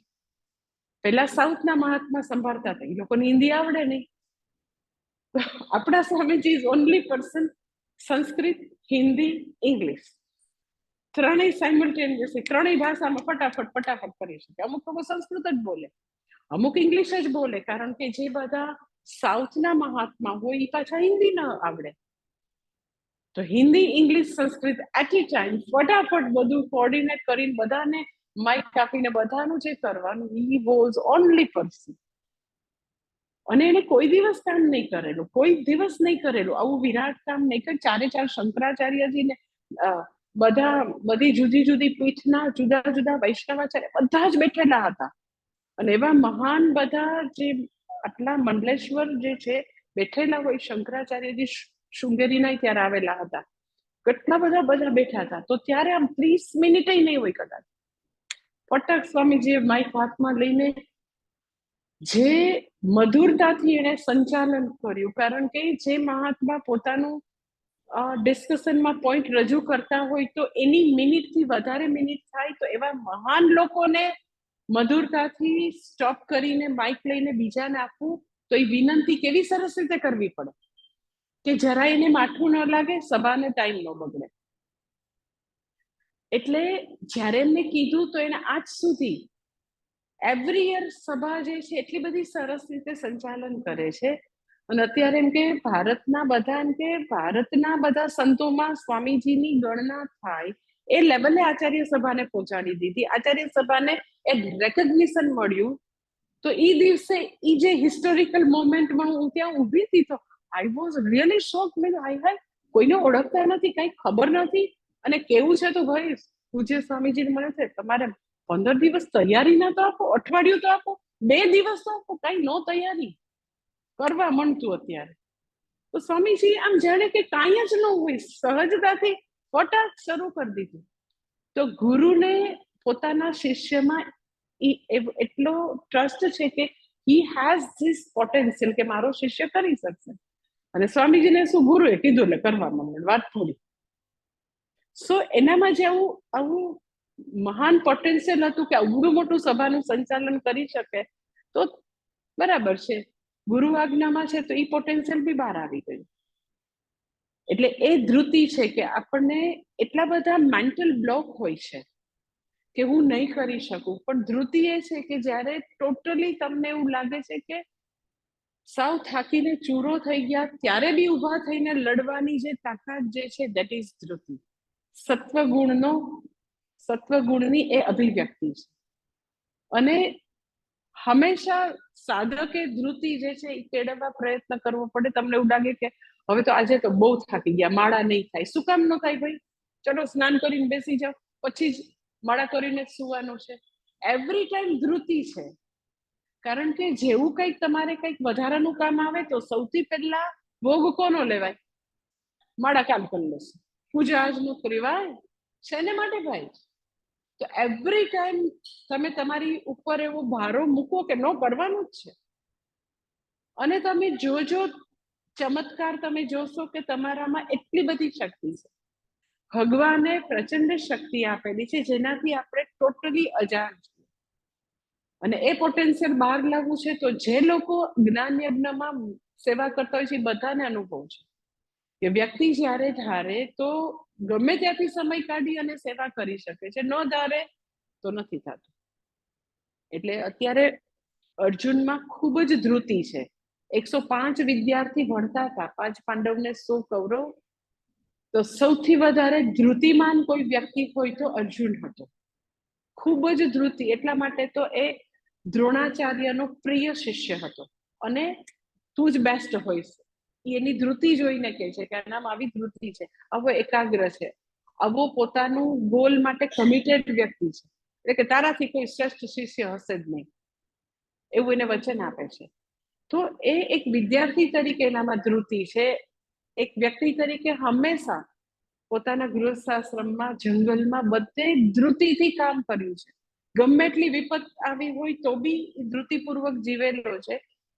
પેલા સાઉથના મહાત્મા સંભાળતા હતા, એ લોકોને હિન્દી આવડે નહીં. આપણા Swamiji is only person, Sanskrit, Hindi, English ત્રણેય સાયમલ્ટેનિયસલી ત્રણેય ભાષામાં ફટાફટ કરી શકે. અમુક લોકો સંસ્કૃત જ બોલે, અમુક ઇંગ્લિશ જ બોલે, કારણ કે જે બધા સાઉથના મહાત્મા હોય એ પાછા હિન્દી ન આવડે. તો Hindi, English, Sanskrit at a time ફટાફટ બધું કોઓર્ડિનેટ કરીને બધાને માઇક કાપીને બધાનું જે કરવાનું, હી વોઝ ઓનલી પર્સન. અને એને કોઈ દિવસ કામ નહીં કરેલું, કોઈ દિવસ નહીં કરેલું આવું વિરાટ કામ નહીં કરે. ચારે ચાર શંકરાચાર્યજીને બધી જુદી જુદી પીઠના જુદા જુદા વૈષ્ણવાચાર્ય બધા જ બેઠેલા હતા. અને એવા મહાન બધા જે આટલા મંડલેશ્વર જે છે બેઠેલા હોય, શંકરાચાર્યજી શૃંગેરીના ત્યારે આવેલા હતા, કેટલા બધા બેઠા હતા. તો ત્યારે આમ 30 મિનિટ નહીં હોય કદાચ, ફટક સ્વામીજીએ માઇક હાથમાં લઈને જે મધુરતાથી એને સંચાલન કર્યું. કારણ કે જે મહાત્મા પોતાનું ડિસ્કશનમાં પોઈન્ટ રજૂ કરતા હોય તો એની મિનિટથી વધારે મિનિટ થાય, તો એવા મહાન લોકોને મધુરતાથી સ્ટોપ કરીને માઇક લઈને બીજાને આપવું, તો એ વિનંતી કેવી સરસ રીતે કરવી પડે કે જરા એને માઠું ન લાગે, સભાને ટાઈમ ન બગડે. એટલે જ્યારે એમને કીધું તો એને આજ સુધી એવરી યર સભા જે છે એટલી બધી સરસ રીતે સંચાલન કરે છે. અને અત્યારે એમ કે ભારતના બધા સંતોમાં સ્વામીજીની ગણના થાય એ લેવલે આચાર્ય સભાને પહોંચાડી દીધી. આચાર્ય સભાને એક રેકગ્નિશન મળ્યું. તો એ દિવસે એ જે હિસ્ટોરિકલ મોમેન્ટમાં હું ત્યાં ઊભી હતી તો આઈ વોઝ રિયલી શોક. મેં કોઈને ઓળખતા નથી, કઈ ખબર નથી, અને કેવું છે તો ભાઈ પૂજ્ય સ્વામીજીને મળે છે, તમારે 15 દિવસ તૈયારી ના તો આપો, અઠવાડિયું તો આપો, 2 દિવસ તો આપો, કઈ નો તૈયારી કરવા માંડતું અત્યારે. તો સ્વામીજી આમ જાણે કે કાંઈ જ ન હોય, સહજતાથી ફટાક શરૂ કરી દીધું. તો ગુરુને પોતાના શિષ્યમાં એટલો ટ્રસ્ટ છે કે હી હેઝ ધીસ પોટેન્શિયલ કે મારો શિષ્ય કરી શકશે. અને સ્વામીજીને શું ગુરુએ કીધું એટલે કરવા માંડે, વાત થોડી. સો એનામાં જે આવું મહાન પોટેન્શિયલ હતું કે આવડું મોટું સભાનું સંચાલન કરી શકે, તો બરાબર છે, ગુરુ આજ્ઞામાં છે તો એ પોટેન્શિયલ બી બહાર આવી ગયું. એટલે એ ધૃતિ છે કે આપણને એટલા બધા મેન્ટલ બ્લોક હોય છે કે હું નહીં કરી શકું, પણ ધૃતિ એ છે કે જ્યારે ટોટલી તમને એવું લાગે છે કે સાવ થાકીને ચૂરો થઈ ગયા ત્યારે બી ઊભા થઈને લડવાની જે તાકાત જે છે, દેટ ઇઝ ધૃતિ. સત્વગુણની એ અભિવ્યક્તિ છે. અને હંમેશા સાધકે ધૃતિ જે છે એ કેળવવા પ્રયત્ન કરવો પડે. તમને એવું લાગે કે હવે તો આજે તો બહુ થાકી ગયા, માળા નહીં થાય. શું કામ ન થાય ભાઈ? ચલો સ્નાન કરીને બેસી જાઓ, પછી જ માળા કરીને જ સુવાનું છે. એવરી ટાઈમ ધૃતિ છે. કારણ કે જેવું કંઈક તમારે કંઈક વધારાનું કામ આવે તો સૌથી પહેલા ભોગ કોનો લેવાય? માળા કામ કરી લેશે, પૂજા આજ નું કરેવાય શેને માટે ભાઈ? તો એવરી ટાઈમ તમે તમારી ઉપર એવો ભારો મૂકો કે ન કરવાનું જ છે. અને તમે જોજો ચમત્કાર, તમે જોશો કે તમારામાં એટલી બધી શક્તિ છે. ભગવાને પ્રચંડ શક્તિ આપેલી છે જેનાથી આપણે ટોટલી અજાણ છીએ. અને એ પોટેન્શિયલ બહાર લાવવું છે તો જે લોકો જ્ઞાન યજ્ઞમાં સેવા કરતા હોય છે બધાને અનુભવ છે કે વ્યક્તિ જ્યારે ધારે તો ગમે ત્યાંથી સમય કાઢી અને સેવા કરી શકે છે, ન ધારે તો નથી થતું. એટલે અત્યારે અર્જુનમાં ખૂબ જ ધૃતિ છે. 105 વિદ્યાર્થી ભણતા હતા, 5 પાંડવને 100 કૌરવ. તો સૌથી વધારે ધૃતિમાન કોઈ વ્યક્તિ હોય તો અર્જુન હતો. ખૂબ જ ધૃતિ, એટલા માટે તો એ દ્રોણાચાર્યનો પ્રિય શિષ્ય હતો. અને તું જ બેસ્ટ હોઈશ, એની ધૃતિ જોઈને કે છે કે આનામાં આવી ધૃતિ છે, આવો એકાગ્ર છે, આવો પોતાનું ગોલ માટે કમિટેડ વ્યક્તિ છે, એટલે કે તારાથી કોઈ શ્રેષ્ઠ શિષ્ય હશે જ નહીં, એવું એને વચન આપે છે. તો એ એક વિદ્યાર્થી તરીકે એનામાં ધૃતિ છે. એક વ્યક્તિ તરીકે હંમેશા પોતાના ગૃહસ્થાશ્રમમાં જંગલમાં બધે ધૃતિથી કામ કર્યું છે. ગમે એટલી વિપત આવી હોય તો બી ધૃતિપૂર્વક જીવેલો છે,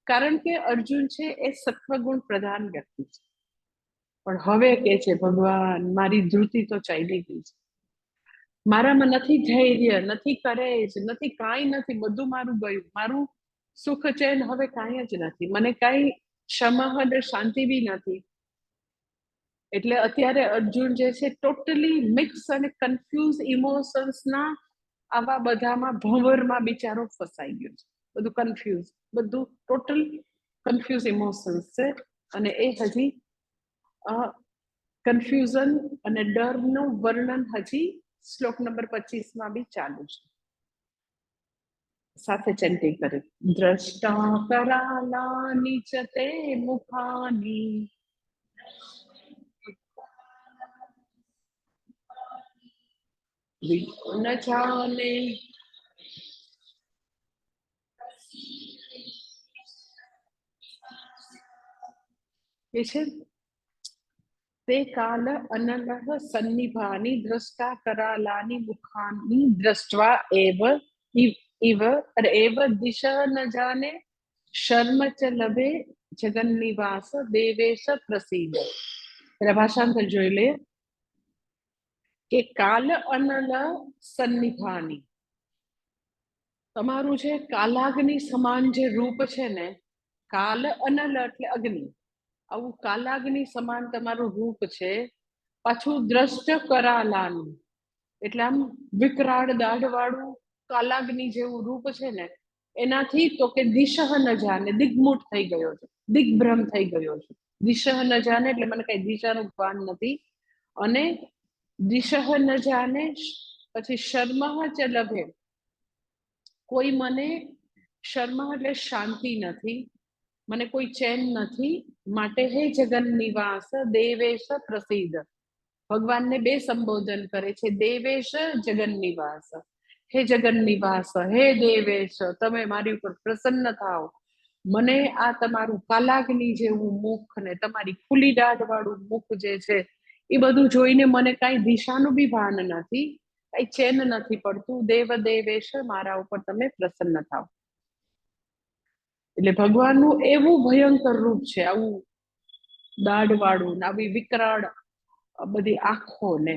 કારણ કે અર્જુન છે એ સત્વગુણ પ્રધાન વ્યક્તિ છે. પણ હવે કે છે ભગવાન મારી ધૃતિ તો ચાલી ગઈ છે, મારામાં નથી ધૈર્ય, નથી કરેજ, નથી કાંઈ નથી, બધું મારું ગયું, મારું સુખ ચેન હવે કાંઈ જ નથી, મને કાંઈ ક્ષમા અને શાંતિ બી નથી. એટલે અત્યારે અર્જુન જે છે ટોટલી મિક્સ અને કન્ફ્યુઝ ઇમોશન્સના આવા બધામાં ભંવરમાં બિચારો ફસાઈ ગયો છે. બધું કન્ફ્યુઝ, બધું ટોટલ કન્ફ્યુઝ ઇમોશન્સ છે. અને એ હજી કન્ફ્યુઝન અને ડરનું વર્ણન હજી શ્લોક નંબર 25 બી ચાલુ છે. સાથે ચેન્ટિંગ કરે, દ્રષ્ટા કરાલાની ચ તે મુખાની ન જાને એ છે તે કાલ અનલહ સન્નિભાની દ્રષ્ટા કરાલાની મુખાની દ્રષ્ટવા એવ ઇવ એવ દિશ ન જાને શર્મ ચ લભે જગન્નિવાસ દેવેશ પ્રસીદ. એના ભાષાંતર જોઈ લે કે કાલ અનલ સન્નિભાની, તમારું જે કાલાગ્નિ સમાન જે રૂપ છે ને, કાલ અનલ એટલે અગ્નિ, આવું કાલાગ્નિ સમાન તમારું રૂપ છે. પાછું દ્રષ્ટ કરાલાનું એટલે આમ વિકરાળ દાઢવાળું કાલાગ્નિ જેવું રૂપ છે ને, એનાથી તો કે દિશહ ન જાને, દિગ્મૂઢ થઈ ગયો છે, દિગ્ભ્રમ થઈ ગયો છે. દિશહ ન જાને એટલે મને કઈ દિશાનું ભાન નથી. અને દિશહ ન જાને પછી શર્મ ચ લભે, કોઈ મને શર્મ એટલે શાંતિ નથી, મને કોઈ ચેન નથી, માટે હે જગન નિવાસ દેવેશ પ્રસિદ્ધ. ભગવાનને બે સંબોધન કરે છે, દેવેશ જગન નિવાસ. હે જગન નિવાસ, હે દેવેશ, તમે મારી ઉપર પ્રસન્ન થાઓ, મને આ તમારું કાલાગ્નિ જેવું મુખ ને તમારી ખુલ્લી દાઢ વાળું મુખ જે છે એ બધું જોઈને મને કાંઈ દિશાનું બી ભાન નથી, કઈ ચેન નથી પડતું. દેવ દેવેશ, મારા ઉપર તમે પ્રસન્ન થાવ. એટલે ભગવાનનું એવું ભયંકર રૂપ છે, આવું દાઢ વાળું ને આવી વિકરાળ બધી આંખો ને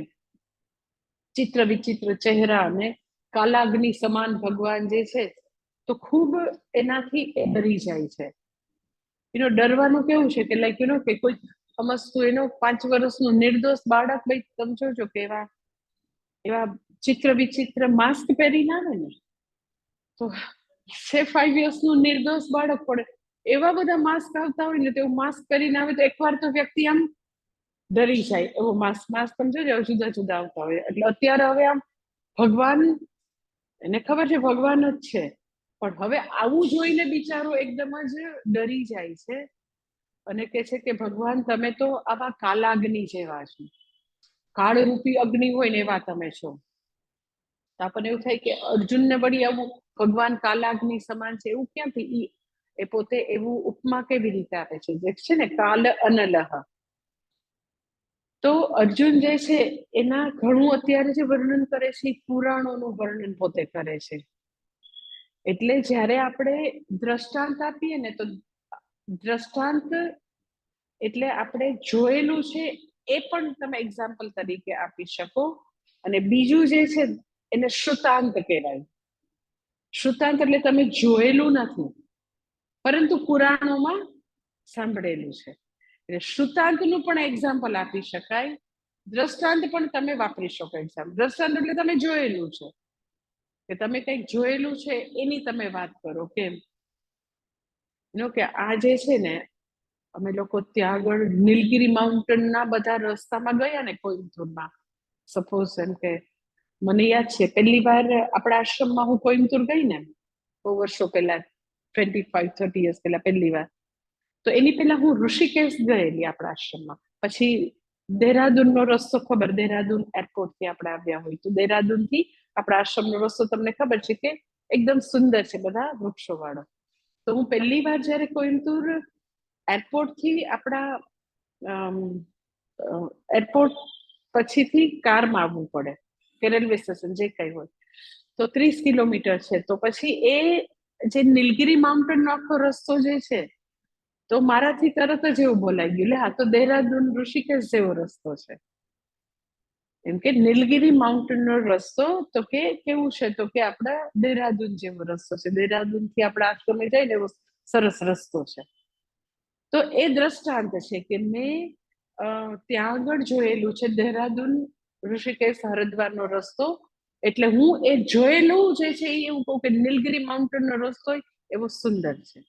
ચિત્ર વિચિત્ર ચહેરા ને કાલાગ્નિ સમાન ભગવાન જે છે, તો ખૂબ એનાથી એ ડરી જાય છે. એનો ડરવાનું કેવું છે કે લાઈક કે કોઈ સમજતું એનો 5 વર્ષનું નિર્દોષ બાળક, ભાઈ તમે જોજો કે એવા ચિત્ર વિચિત્ર માસ્ક પહેરીને આવે ને, તો 5 યર્સનું નિર્દોષ બાળક પડે એવા બધા માસ્ક આવતા હોય ને, તેવું માસ્ક કરીને આવે તો એકવાર તો વ્યક્તિ આમ ડરી જાય. એવો માસ્ક સમજો જુદા જુદા આવતા હોય. એટલે અત્યારે હવે આમ ભગવાન, એને ખબર છે ભગવાન જ છે, પણ હવે આવું જોઈને બિચારો એકદમ જ ડરી જાય છે અને કે છે કે ભગવાન તમે તો આવા કાલાગ્નિ જેવા છો, કાળરૂપી અગ્નિ હોય ને એવા તમે છો. આપણને એવું થાય કે અર્જુનને વળી આવું ભગવાન કાલાગ્નિ સમાન છે એવું ક્યાંથી, એ પોતે એવું ઉપમા કેવી રીતે આપે છે, જે છે ને કાલ અનલહ. તો અર્જુન જે છે એના ઘણું અત્યારે જે વર્ણન કરે છે એ પુરાણોનું વર્ણન પોતે કરે છે. એટલે જ્યારે આપણે દ્રષ્ટાંત આપીએ ને, તો દ્રષ્ટાંત એટલે આપણે જોયેલું છે એ પણ તમે એક્ઝામ્પલ તરીકે આપી શકો. અને બીજું જે છે એને શ્રુતાંત કહેવાય. શ્રુતાંત એટલે તમે જોયેલું નથી પરંતુ પુરાણોમાં સાંભળેલું છે. એટલે શ્રુતાંતનું પણ એક્ઝામ્પલ આપી શકાય, દ્રષ્ટાંત પણ તમે વાપરી શકો એક્ઝામ્પલ. દ્રષ્ટાંત એટલે તમે જોયેલું છે, કે તમે કંઈક જોયેલું છે એની તમે વાત કરો. કેમ કે આ જે છે ને, અમે લોકો ત્યાં આગળ નીલગિરી માઉન્ટેનના બધા રસ્તામાં ગયા ને કોઈમ્બતુરમાં, સપોઝ એમ કે મને યાદ છે પહેલી વાર આપણા આશ્રમમાં હું કોઈમ્બતુર ગઈ ને બહુ વર્ષો પહેલા, 25-30 યર્સ પહેલા પહેલી વાર, તો એની પહેલા હું ઋષિકેશ ગયેલી આપણા આશ્રમમાં. પછી દેહરાદૂનનો રસ્તો ખબર, દેહરાદૂન એરપોર્ટથી આપણે આવ્યા હોય તો દેહરાદૂનથી આપણા આશ્રમનો રસ્તો તમને ખબર છે કે એકદમ સુંદર છે, બધા વૃક્ષો વાળો. તો હું પહેલી વાર જ્યારે કોઈમ્બતુર એરપોર્ટથી આપણા એરપોર્ટ પછીથી કારમાં આવવું પડે કે રેલવે સ્ટેશન જે કઈ હોય, તો 30 કિલોમીટર છે. તો પછી એ જે નીલગિરી માઉન્ટેન નો આખો રસ્તો જે છે, તો મારાથી તરત જ એવું બોલાઈ ગયું, લે આ તો દેહરાદૂન ઋષિકેશ જેવો રસ્તો છે. એમ કે નીલગિરી માઉન્ટેન નો રસ્તો તો કે કેવું છે, તો કે આપણા દેહરાદૂન જેવો રસ્તો છે, દેહરાદૂન થી આપણા આશ્રમે જાય ને એવો સરસ રસ્તો છે. તો એ દ્રષ્ટાંત છે કે મેં ત્યાં આગળ જોયેલું છે દેહરાદૂન ઋષિકેશ હરિદ્વારનો રસ્તો, એટલે હું એ જોયેલું જે છે એ એવું કહું કે નીલગિરી માઉન્ટેન નો રસ્તો એવો સુંદર છે.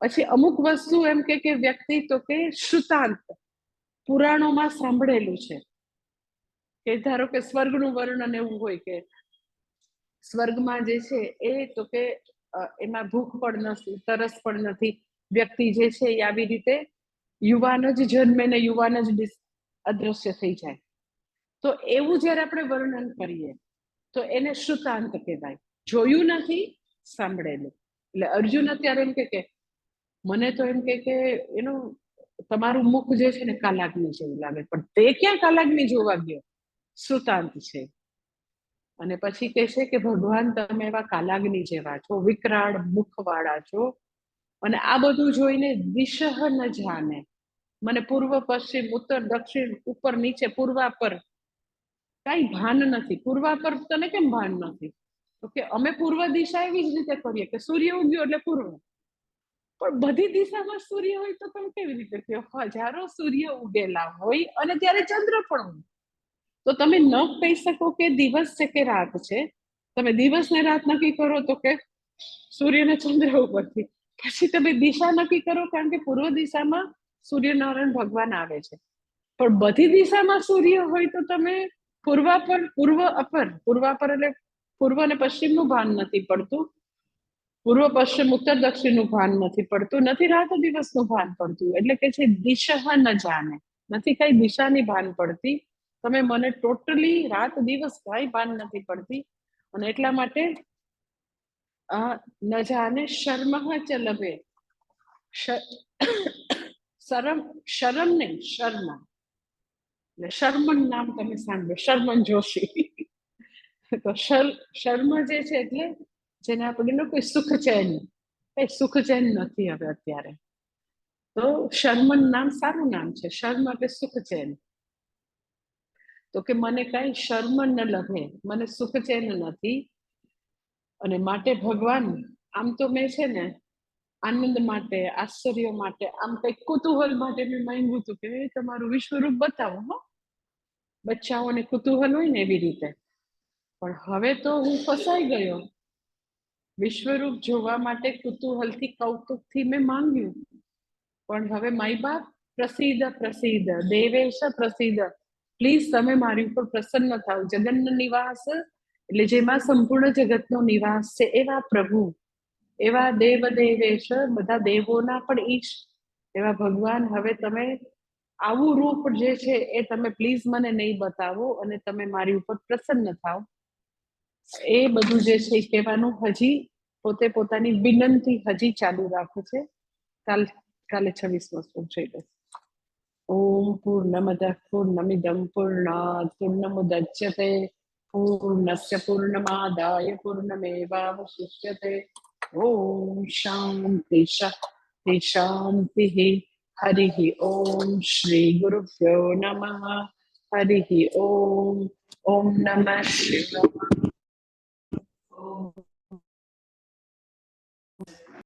પછી અમુક વસ્તુ એમ કે વ્યક્તિ તો કે શ્રુતાંત પુરાણોમાં સાંભળેલું છે કે ધારો કે સ્વર્ગનું વર્ણન એવું હોય કે સ્વર્ગમાં જે છે એ તો કે એમાં ભૂખ પણ નથી, તરસ પણ નથી, વ્યક્તિ જે છે એ આવી રીતે યુવાન જ જન્મે ને યુવાન જ અદ્રશ્ય થઈ જાય. તો એવું જ્યારે આપણે વર્ણન કરીએ તો એને શ્રુતાંત કહેવાય, જોયું નથી સાંભળેલું. એટલે અર્જુન અત્યારે એમ કે મને તો એમ કે એનું તમારું મુખ જે છે ને કાલાગ્નિ જેવું લાગે, પણ તે ક્યાં કાલાગ્નિ જોવા ગયો, શ્રુતાંત છે. અને પછી કહે છે કે ભગવાન તમે એવા કાલાગ્નિ જેવા છો, વિકરાળ મુખવાળા છો, અને આ બધું જોઈને દિશઃ ન જાને, મને પૂર્વ પશ્ચિમ ઉત્તર દક્ષિણ ઉપર નીચે પૂર્વાપર કઈ ભાન નથી. પૂર્વાપર તને કેમ ભાન નથી? તો કે અમે પૂર્વ દિશા એવી જ રીતે કરીએ કે સૂર્ય ઉગ્યો એટલે પૂર્વ, પણ બધી દિશામાં સૂર્ય હોય તો તમે કેવી રીતે કહો? હજારો સૂર્ય ઉગેલા હોય અને ત્યારે ચંદ્ર પણ હોય, તો તમે ન કહી શકો કે દિવસ છે કે રાત છે. તમે દિવસ ને રાત નક્કી કરો તો કે સૂર્ય ને ચંદ્ર ઉપરથી, પછી તમે દિશા નક્કી કરો, કારણ કે પૂર્વ દિશામાં સૂર્યનારાયણ ભગવાન આવે છે. પણ બધી દિશામાં સૂર્ય હોય તો તમે પૂર્વાપર પૂર્વ અપર, પૂર્વાપર એટલે પૂર્વ અને પશ્ચિમ નું ભાન નથી પડતું, પૂર્વ પશ્ચિમ ઉત્તર દક્ષિણ નું ભાન નથી પડતું, નથી રાત દિવસ નું ભાન પડતું. એટલે કે છે દિશઃ ન જાને, નથી કઈ દિશાની ભાન પડતી. તમે મને ટોટલી રાત દિવસ કઈ ભાન નથી પડતી. અને એટલા માટે ન જાને શર્મ ચ લભે, શરમ ને શર્મ, એટલે શર્મન નામ તમે સાંભળો, શર્મન જોશી. તો શર્મ જે છે એટલે જેને આપણે કોઈ સુખ ચેન, કઈ સુખ ચેન નથી હવે અત્યારે, તો શર્મન નામ સારું નામ છે, શર્મ એટલે સુખ ચેન. તો કે મને કઈ શર્મ ન લભે, મને સુખ ચેન નથી. અને માટે ભગવાન આમ તો મેં છે ને આનંદ માટે, આશ્ચર્ય માટે, આમ કઈક કુતૂહલ માટે મેં માંગ્યું હતું કે તમારું વિશ્વરૂપ બતાવો. હો, બચ્ચાઓને કુતૂહલ હોય ને એવી રીતે. પણ હવે તો હું ફસાઈ ગયો, વિશ્વરૂપ જોવા માટે કુતૂહલથી કૌતુકથી મેં માંગ્યું, પણ હવે માય બાપ પ્રસિદ્ધ પ્રસિદ્ધ દેવેશ પ્રસિદ્ધ, પ્લીઝ તમે મારી ઉપર પ્રસન્ન થાવ. જગન્ન નિવાસ એટલે જેમાં સંપૂર્ણ જગતનો નિવાસ છે એવા પ્રભુ, એવા દેવ દેવેશ, બધા દેવોના પણ ઈશ એવા ભગવાન, હવે તમે આવું રૂપ જે છે એ તમે પ્લીઝ મને નહીં બતાવો અને તમે મારી ઉપર પ્રસન્ન થાવ. એ બધું જે છે કહેવાનું હજી પોતે પોતાની વિનંતી હજી ચાલુ રાખે છે. કાલે 26મો શ્લોક જોઈ લો. ઓમ પૂર્ણમદ પૂર્ણમિદમ પૂર્ણાત પૂર્ણમુદચ્યતે પૂર્ણસ્ય પૂર્ણમાદાય પૂર્ણમેવાવશિષ્યતે. ઓમ શાંતિ શાંતિ શાંતિ. હરિ ઓમ શ્રી ગુરુભ્યો નમઃ. હરિ ઓમ. ઓમ નમઃ શિવાય.